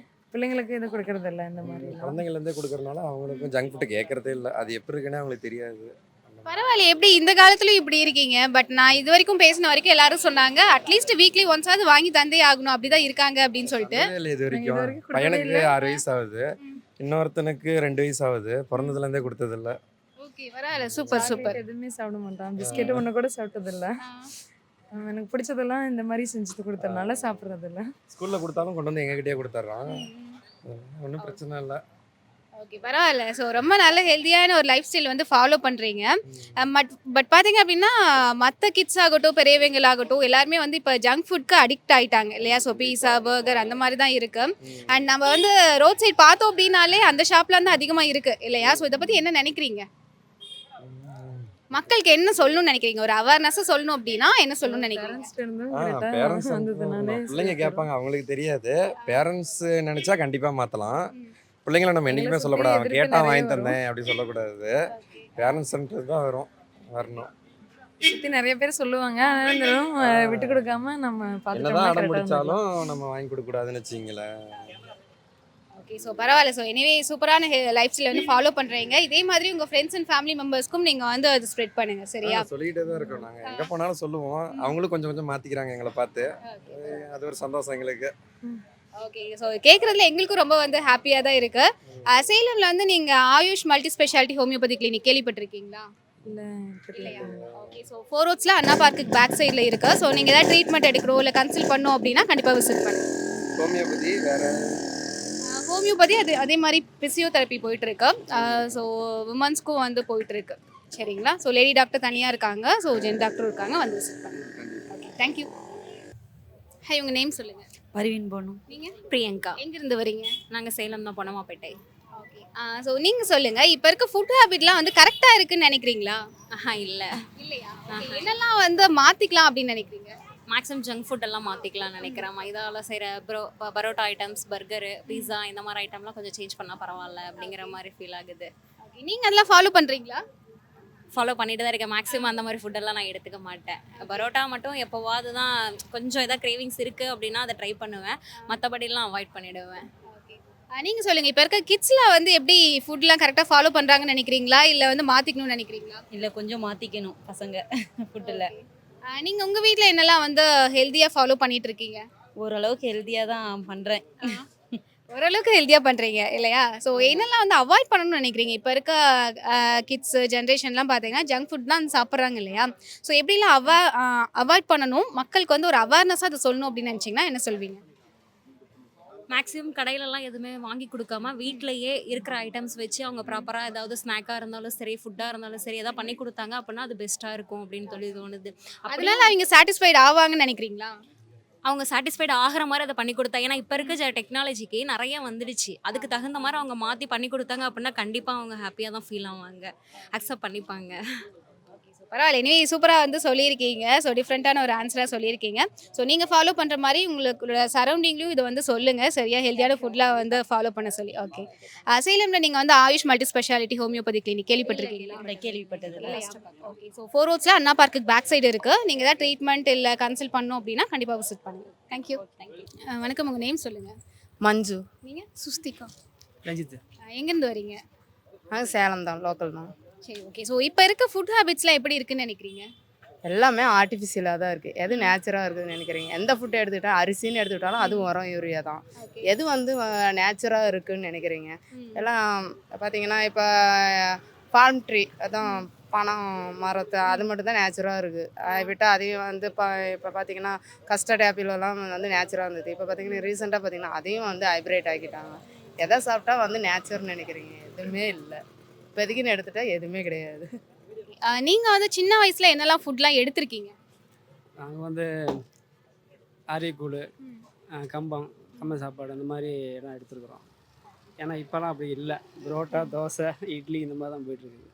பிள்ளைங்களுக்கு எதுவும் கொடுக்கறது இல்லை. இந்த மாதிரி குழந்தைங்கள்லேருந்தே கொடுக்கறனால அவங்களுக்கும் ஜங்க் ஃபுட்டு கேட்குறதே இல்லை. அது எப்படி இருக்குன்னு அவங்களுக்கு தெரியாது. பரவாயில்ல. எப்படி இந்த காலத்துலயும் இப்படி இருக்கீங்க? பட் நான் இது வரைக்கும் பேசின வரைக்கும் எல்லாரும் சொன்னாங்க அட்லீஸ்ட் வீக்லி ஒன்ஸாவது வாங்கி தந்தே ஆகணும், அப்படிதான் இருக்காங்க அப்படின்னு சொல்லிட்டு. இல்லை, இது வரைக்கும் பையனுக்கு 6 வயசு ஆகுது, இன்னொருத்தனுக்கு 2 வயசு ஆகுது. பிறந்ததுலேருந்தே கொடுத்ததில்ல. ஓகே, பரவாயில்ல. Super super. எதுவுமே சாப்பிட மாட்டான். பிஸ்கெட்டு ஒன்று கூட சாப்பிட்டதில்ல. எனக்கு பிடிச்சதெல்லாம் இந்த மாதிரி செஞ்சு கொடுத்ததுனால சாப்பிட்றதில்ல. ஸ்கூலில் கொடுத்தாலும் கொண்டு வந்து எங்ககிட்டயே கொடுத்துட்றான். ஒன்றும் பிரச்சனை இல்லை. ஓகே, பரவாயில்ல. ஸோ ரொம்ப நல்ல ஹெல்த்தியான ஒரு லைஃப் ஸ்டைல் வந்து ஃபாலோ பண்ணுறீங்க. பட் பார்த்தீங்க அப்படின்னா மற்ற கிட்ஸ் ஆகட்டும் பெரியவங்களாகட்டும் எல்லாருமே வந்து இப்போ ஜங்க் ஃபுட்க்கு அடிக்ட் ஆகிட்டாங்க இல்லையா? ஸோ பீஸா பர்கர் அந்த மாதிரி தான் இருக்குது. அண்ட் நம்ம வந்து ரோட் சைட் பார்த்தோம் அப்படின்னாலே அந்த ஷாப்லாம் தான் அதிகமாக இருக்குது இல்லையா? ஸோ இதை பற்றி என்ன நினைக்கிறீங்க? மக்களுக்கு என்ன சொல்லணும்னு நினைக்கிறீங்க? ஒரு அவேர்னஸ் சொல்லணும் அப்படின்னா என்ன சொல்லணும்னு நினைக்கிறீங்க? பேரண்ட்ஸ் பிள்ளைங்க கேட்பாங்க, அவங்களுக்கு தெரியாது. பேரண்ட்ஸ் நினச்சா கண்டிப்பாக மாற்றலாம். பிள்ளைங்கள நம்ம என்றைக்குமே சொல்லக்கூடாது, அவன் கேட்டால் வாங்கி தந்தேன் அப்படி சொல்லக்கூடாது. பேரண்ட்ஸ்ன்றது தான் வரணும். சுற்றி நிறைய பேர் சொல்லுவாங்க, ஆனாலும் விட்டு கொடுக்காம நம்ம என்னதான் அடம் பிடிச்சாலும் நம்ம வாங்கி கொடுக்கக்கூடாதுன்னு வச்சிங்களேன். ஓகே, ஸோ பரவாயில்ல. ஸோ எனிவே சூப்பரான லைஃப் ஸ்டைல் வந்து ஃபாலோ பண்ணுறீங்க. இதே மாதிரி உங்கள் ஃப்ரெண்ட்ஸ் அண்ட் ஃபேமிலி மெம்பர்ஸ்க்கும் நீங்கள் வந்து அது ஸ்ப்ரெட் பண்ணுங்கள், சரியா? சொல்லிகிட்டே தான் இருக்கோம். நாங்கள் எங்கே போனாலும் சொல்லுவோம். அவங்களும் கொஞ்சம் கொஞ்சம் மாற்றிக்கிறாங்க எங்களை பார்த்து. அது ஒரு சந்தோஷம் எங்களுக்கு. ஓகே. ஸோ கேட்குறதுல எங்களுக்கும் ரொம்ப வந்து ஹாப்பியாக தான் இருக்கு. சேலம்ல வந்து நீங்கள் AYUSH multi speciality homeopathy clinic கேள்விப்பட்டிருக்கீங்களா? இல்லை இல்லையா? ஓகே. ஸோ 4 ரோட்ஸில் அண்ணா பார்க்குக்கு பேக் சைடில் இருக்கு. ஸோ நீங்கள் ஏதாவது ட்ரீட்மெண்ட் எடுக்கிறோம் இல்லை கன்சல்ட் பண்ணோம் அப்படின்னா கண்டிப்பாக விசிட் பண்ணுங்க. ஹோமியோபதி வேறு ஹோமியோபதி அதே மாதிரி பிசியோதெரப்பி போயிட்டு இருக்கு. ஸோ உமன்ஸ்க்கும் வந்து போயிட்டு இருக்கு. சரிங்களா? ஸோ லேடி டாக்டர் தனியாக இருக்காங்க. ஸோ ஜென் டாக்டரும் இருக்காங்க. வந்து விசிட் பண்ணுங்க. Okay, thank you. ஹாய், உங்கள் நேம் சொல்லுங்கள். பர்வீன் போகணும். நீங்கள் பிரியங்கா. எங்கேருந்து வரீங்க? நாங்கள் சேலம் தான் பொன்னமாப்பேட்டை. ஓகே. ஸோ நீங்கள் சொல்லுங்கள், இப்போ இருக்க ஃபுட் ஹேபிட்லாம் வந்து கரெக்டாக இருக்குன்னு நினைக்கிறீங்களா? இல்லை இல்லையா? என்னெல்லாம் வந்து மாற்றிக்கலாம் அப்படின்னு நினைக்கிறீங்க? மேக்ஸிமம் ஜங்க் ஃபுட் எல்லாம் மாற்றிக்கலாம்னு நினைக்கிறேன். மைதாவில் செய்கிற பரோட்டா ஐட்டம்ஸ், பர்கரு, பீஸா இந்த மாதிரி ஐட்டம்லாம் கொஞ்சம் சேஞ்ச் பண்ணால் பரவாயில்ல அப்படிங்கிற மாதிரி ஃபீல் ஆகுது. ஓகே. நீங்கள் அதெல்லாம் ஃபாலோ பண்ணுறீங்களா? ஃபாலோ பண்ணிட்டு தான் இருக்கேன். மேக்ஸிமம் அந்த மாதிரி ஃபுட்டெல்லாம் நான் எடுத்துக்க மாட்டேன். பரோட்டா மட்டும் எப்போவாது தான் கொஞ்சம் எதாவது கிரேவிங்ஸ் இருக்குது அப்படின்னா அதை ட்ரை பண்ணுவேன். மற்றபடிலாம் அவாய்ட் பண்ணிவிடுவேன். நீங்கள் சொல்லுங்கள், இப்போ இருக்க கிட்ஸ்லாம் வந்து எப்படி ஃபுட்லாம் கரெக்டாக ஃபாலோ பண்ணுறாங்கன்னு நினைக்கிறீங்களா, இல்லை வந்து மாற்றிக்கணும்னு நினைக்கிறீங்களா? இல்லை, கொஞ்சம் மாற்றிக்கணும் பசங்க ஃபுட்டில். நீங்கள் உங்கள் வீட்டில் என்னெல்லாம் வந்து ஹெல்த்தியாக ஃபாலோ பண்ணிட்டு இருக்கீங்க? ஓரளவுக்கு ஹெல்த்தியாக தான் பண்ணுறேன். ஓரளவுக்கு ஹெல்த்தியாக பண்ணுறீங்க இல்லையா? ஸோ என்னெல்லாம் வந்து அவாய்ட் பண்ணணும்னு நினைக்கிறீங்க? இப்போ இருக்க கிட்ஸ் ஜென்ரேஷன்லாம் பார்த்தீங்கன்னா ஜங்க் ஃபுட் தான் சாப்பிட்றாங்க இல்லையா? ஸோ எப்படிலாம் அவாய்ட் பண்ணணும், மக்களுக்கு வந்து ஒரு அவேர்னஸாக அதை சொல்லணும் அப்படின்னு நினச்சிங்கன்னா என்ன சொல்வீங்க? மேக்ஸிமம் கடையிலலாம் எதுவுமே வாங்கி கொடுக்காம வீட்டிலையே இருக்கிற ஐட்டம்ஸ் வச்சு அவங்க ப்ராப்பராக ஏதாவது ஸ்நாக்காக இருந்தாலும் சரி, ஃபுட்டாக இருந்தாலும் சரி, எதாவது பண்ணி கொடுத்தாங்க அப்படின்னா அது பெஸ்ட்டாக இருக்கும் அப்படின்னு சொல்லி தோணுது. அதனால அவங்க சாட்டிஸ்ஃபைட் ஆவாங்கன்னு நினைக்கிறீங்களா? அவங்க சாட்டிஸ்ஃபைட் ஆகிற மாதிரி அதை பண்ணி கொடுத்தா, ஏன்னா இப்போ இருக்க டெக்னாலஜிக்கு நிறைய வந்துடுச்சு. அதுக்கு தகுந்த மாதிரி அவங்க மாற்றி பண்ணி கொடுத்தாங்க அப்படின்னா கண்டிப்பாக அவங்க ஹாப்பியாக தான் ஃபீல் ஆவாங்க, அக்செப்ட் பண்ணிப்பாங்க. பரவாயில்ல. எனிவே சூப்பராக வந்து சொல்லியிருக்கீங்க. ஸோ டிஃப்ரெண்ட்டான ஒரு ஆன்சராக சொல்லியிருக்கீங்க. ஸோ நீங்கள் ஃபாலோ பண்ணுற மாதிரி உங்களுக்கு சரௌண்டிங்லையும் இதை வந்து சொல்லுங்கள், சரியா? ஹெல்த்தியான ஃபுட்லாம் வந்து ஃபாலோ பண்ண சொல்லி. ஓகே. சேலமில் நீங்கள் வந்து Ayush multi speciality homeopathy clinic கேள்விப்பட்டிருக்கீங்களா? கேள்விப்பட்டது. ஓகே. ஸோ 4 ரோட்ஸில் அண்ணா பார்க்குக்கு பேக் சைடு இருக்குது. நீங்கள் ஏதாவது ட்ரீட்மெண்ட் இல்லை கன்சல்ட் பண்ணணும் அப்படின்னா கண்டிப்பாக விசிட் பண்ணுங்கள். தேங்க்யூ. வணக்கம், உங்கள் நேம் சொல்லுங்கள். மஞ்சு. நீங்கள்? சுஸ்திகா. ரஞ்சித். எங்கேருந்து வரீங்க? நாங்கள் சேலம் தான், லோக்கல் தான். சரி, ஓகே. ஸோ இப்போ இருக்க ஃபுட் ஹேபிட்ஸ்லாம் எப்படி இருக்குன்னு நினைக்கிறீங்க? எல்லாமே ஆர்டிஃபிஷியலாக தான் இருக்குது. எது நேச்சுராக இருக்குதுன்னு நினைக்கிறீங்க? எந்த ஃபுட்டு எடுத்துக்கிட்டாலும், அரிசின்னு எடுத்துக்கிட்டாலும் அது உரம், யூரியா தான். எது வந்து நேச்சுராக இருக்குதுன்னு நினைக்கிறீங்க? எல்லாம் பார்த்தீங்கன்னா இப்போ ஃபார்ம் ட்ரீ, அதான் பனம் மரத்தை, அது மட்டும் தான் நேச்சுராக இருக்குது. அதை விட்டால் அதையும் வந்து இப்போ பார்த்தீங்கன்னா கஸ்டர்ட் ஆப்பிளெல்லாம் வந்து நேச்சுராக இருந்தது. இப்போ பார்த்தீங்கன்னா ரீசெண்டாக பார்த்தீங்கன்னா அதையும் வந்து ஹைப்ரேட் ஆக்கிட்டாங்க. எதை சாப்பிட்டா வந்து நேச்சுரல்னு நினைக்கிறீங்க? எதுவுமே இல்லை. இப்போதைக்குன்னு எடுத்துட்டா எதுவுமே கிடையாது. நீங்கள் வந்து சின்ன வயசில் என்னெல்லாம் ஃபுட்லாம் எடுத்திருக்கீங்க? நாங்கள் வந்து அரியக்கூழ், கம்பம் சாப்பாடு அந்த மாதிரி எல்லாம் எடுத்துருக்குறோம். ஏன்னா இப்போலாம் அப்படி இல்லை. புரோட்டா, தோசை, இட்லி இந்த மாதிரி தான் போயிட்டுருக்குது.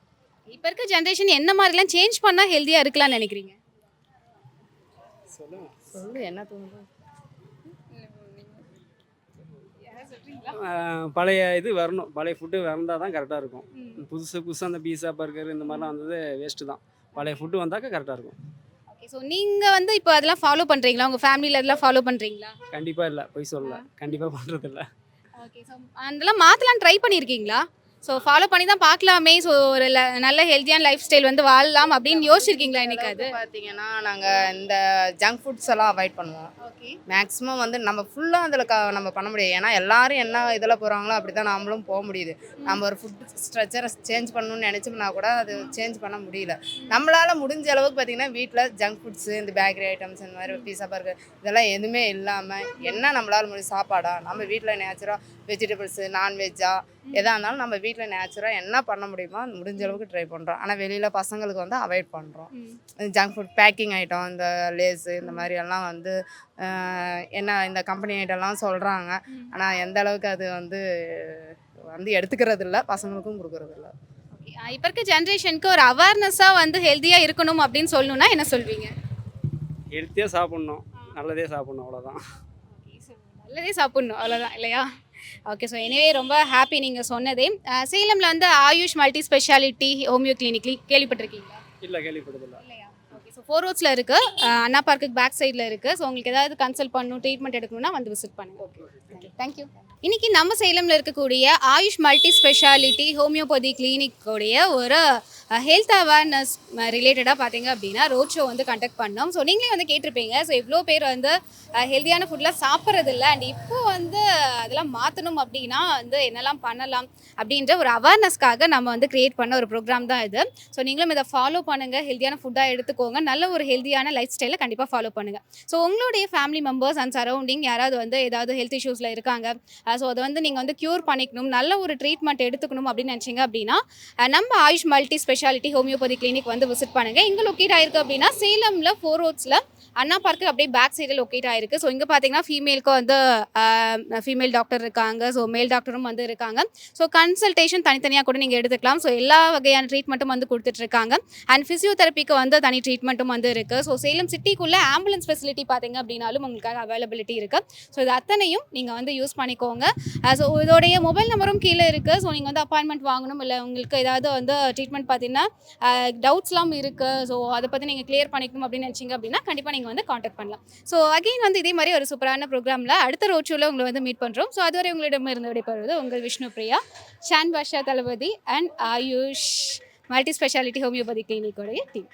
இப்போ இருக்க ஜென்ரேஷன் என்ன மாதிரிலாம் சேஞ்ச் பண்ணால் ஹெல்த்தியாக இருக்கலாம்னு நினைக்கிறீங்க? சொல்லு, என்ன தோணுது? பழைய இது வரணும், பழைய ஃபுட்டு வந்தால் தான் கரெக்டாக இருக்கும். புதுசு அந்த பீஸா, பர்கர் இந்த மாதிரிலாம் வந்தது வேஸ்ட்டு தான். பழைய ஃபுட்டு வந்தாக்கா கரெக்டாக இருக்கும். ஓகே. ஸோ நீங்கள் வந்து இப்போ அதெல்லாம் ஃபாலோ பண்ணுறீங்களா? உங்கள் ஃபேமிலியில் அதெல்லாம் ஃபாலோ பண்ணுறீங்களா? கண்டிப்பாக இல்லை, பொய் சொல்லல, கண்டிப்பாக பண்ணுறதில்ல. ஓகே. ஸோ அதெல்லாம் மாற்றலாம் ட்ரை பண்ணியிருக்கீங்களா? ஸோ ஃபாலோ பண்ணி தான் பார்க்கலாமே, ஸோ ஒரு நல்ல ஹெல்த்தியான லைஃப் ஸ்டைல் வந்து வாழலாம் அப்படின்னு யோசிச்சிருக்கீங்களா? எனக்கு அது பார்த்தீங்கன்னா நாங்கள் இந்த ஜங்க் ஃபுட்ஸ் எல்லாம் அவாய்ட் பண்ணுவோம். ஓகே. மேக்ஸிமம் வந்து நம்ம ஃபுல்லாக அதில் நம்ம பண்ண முடியாது. ஏன்னா எல்லாரும் என்ன இதில் போகிறாங்களோ அப்படி தான் நாமளும் போக முடியுது. நம்ம ஒரு ஃபுட் ஸ்ட்ரக்சரை சேஞ்ச் பண்ணணும்னு நினச்சோம்னா கூட அது சேஞ்ச் பண்ண முடியல. நம்மளால் முடிஞ்ச அளவுக்கு பார்த்திங்கன்னா வீட்டில் ஜங்க் ஃபுட்ஸு, இந்த பேக்கரி ஐட்டம்ஸ், இந்த மாதிரி பீஸா, பர்கர் இதெல்லாம் எதுவுமே இல்லாமல் என்ன நம்மளால் முடியும் சாப்பாடா நம்ம வீட்டில் நேச்சுராக வெஜிடபிள்ஸு, நான்வெஜ்ஜா எதாக இருந்தாலும் நம்ம வீட்டில் நேச்சுராக என்ன பண்ண முடியுமோ முடிஞ்ச அளவுக்கு ட்ரை பண்ணுறோம். ஆனால் வெளியில் பசங்களுக்கு வந்து அவாய்ட் பண்ணுறோம். ஜங்க் ஃபுட் பேக்கிங் ஐட்டம், இந்த லேஸு இந்த மாதிரி எல்லாம் வந்து என்ன இந்த கம்பெனி ஐட்டம்லாம் சொல்கிறாங்க. ஆனால் எந்த அளவுக்கு அது வந்து எடுத்துக்கிறது இல்லை, பசங்களுக்கும் கொடுக்கறது இல்லை. இப்போ இருக்க ஜென்ரேஷனுக்கு ஒரு அவேர்னஸாக வந்து ஹெல்த்தியாக இருக்கணும் அப்படின்னு சொல்லணும்னா என்ன சொல்வீங்க? ஹெல்த்தியாக சாப்பிட்ணும், நல்லதே சாப்பிட்ணும், அவ்வளோதான். நல்லதே சாப்பிட்ணும், அவ்வளோதான் இல்லையா? ஓகே. ஸோ எனிவே ரொம்ப ஹாப்பி நீங்கள் சொன்னதே. சேலமில் வந்து Ayush multi speciality homeo clinic கேள்விப்பட்டிருக்கீங்களா? இல்லை, கேள்விப்பட்டதில்லை. இல்லையா? ஓகே. ஸோ 4 ரோட்ஸில் இருக்குது, அண்ணா பார்க்குக்கு பேக் சைடில் இருக்குது. ஸோ உங்களுக்கு ஏதாவது கன்சல்ட் பண்ணணும், ட்ரீட்மெண்ட் எடுக்கணும்னா வந்து விசிட் பண்ணுங்கள். Okay, thank you. இன்னைக்கு நம்ம சேலம்ல இருக்கக்கூடிய ஆயுஷ் மல்டி ஸ்பெஷாலிட்டி ஹோமியோபதி கிளினிக்கோடைய ஒரு ஹெல்த் அவேர்னஸ் ரிலேட்டடாக பார்த்தீங்க அப்படின்னா ரோட் ஷோ வந்து கண்டக்ட் பண்ணோம். ஸோ நீங்களே வந்து கேட்டிருப்பீங்க, ஸோ இவ்வளோ பேர் வந்து ஹெல்த்தியான ஃபுட்லாம் சாப்பிட்றதில்ல அண்ட் இப்போ வந்து அதெல்லாம் மாற்றணும் அப்படின்னா வந்து என்னெல்லாம் பண்ணலாம் அப்படின்ற ஒரு அவேர்னஸ்க்காக நம்ம வந்து கிரியேட் பண்ண ஒரு ப்ரோக்ராம் தான் இது. ஸோ நீங்களும் இதை ஃபாலோ பண்ணுங்கள், ஹெல்த்தியான ஃபுட்டாக எடுத்துக்கோங்க, நல்ல ஒரு ஹெல்த்தியான லைஃப் ஸ்டைலை கண்டிப்பாக ஃபாலோ பண்ணுங்கள். ஸோ உங்களுடைய ஃபேமிலி மெம்பர்ஸ் அண்ட் சரௌண்டிங் யாராவது வந்து ஏதாவது ஹெல்த் இஷ்யூஸில் இருக்காங்க, ஸோ அதை வந்து நீங்கள் வந்து க்யூர் பண்ணிக்கணும், நல்ல ஒரு ட்ரீட்மெண்ட் எடுத்துக்கணும் அப்படின்னு நினச்சிங்க அப்படின்னா நம்ம AYUSH multi speciality homeopathy clinic வந்து விசிட் பண்ணுங்கள். இங்கே லொக்கேட் ஆயிருக்கு அப்படின்னா சேலமில் 4 ரோட்ஸில் அண்ணா பார்க்கு அப்படியே பேக் சைடில் லொக்கேட் ஆயிருக்கு. ஸோ இங்கே பார்த்தீங்கன்னா ஃபீமேலுக்கு வந்து ஃபீமேல் டாக்டர் இருக்காங்க, ஸோ மேல் டாக்டரும் வந்து இருக்காங்க. ஸோ கன்சல்டேஷன் தனித்தனியாக கூட நீங்கள் எடுத்துக்கலாம். ஸோ எல்லா வகையான ட்ரீட்மெண்ட்டும் வந்து கொடுத்துட்ருக்காங்க அண்ட் ஃபிசியோதெரப்பிக்கு வந்து தனி ட்ரீட்மெண்ட்டும் வந்து இருக்குது. ஸோ சேலம் சிட்டிக்குள்ளே ஆம்புலன்ஸ் ஃபெசிலிட்டி பார்த்தீங்க அப்படின்னாலும் உங்களுக்காக அவைலபிலிட்டி இருக்குது. ஸோ இது அத்தனையும் நீங்கள் வந்து யூஸ் பண்ணிக்கோங்க. ஸோ இதோடைய மொபைல் நம்பரும் கீழே இருக்குது. ஸோ நீங்கள் வந்து அப்பாயின்மெண்ட் வாங்கணும், இல்லை உங்களுக்கு ஏதாவது வந்து ட்ரீட்மெண்ட் பார்த்தீங்கன்னா டவுட்ஸ்லாம் இருக்குது, ஸோ அதை பற்றி நீங்கள் கிளியர் பண்ணிக்கணும் அப்படின்னு நினச்சிங்க அப்படின்னா கண்டிப்பாக நீங்கள் வந்து காண்டாக்ட் பண்ணலாம். ஸோ அகெயின் வந்து இதே மாதிரி ஒரு சூப்பரான ப்ரோக்ராமில் அடுத்த ரோட் ஷோவில் உங்களை வந்து மீட் பண்ணுறோம். ஸோ அதுவரை உங்களிடமிருந்து விடைபெறுவது உங்கள் Vishnu Priya, Shaan Basha Thalapathi and Ayush multi speciality homeopathy கிளினிக்கோடைய டீம்.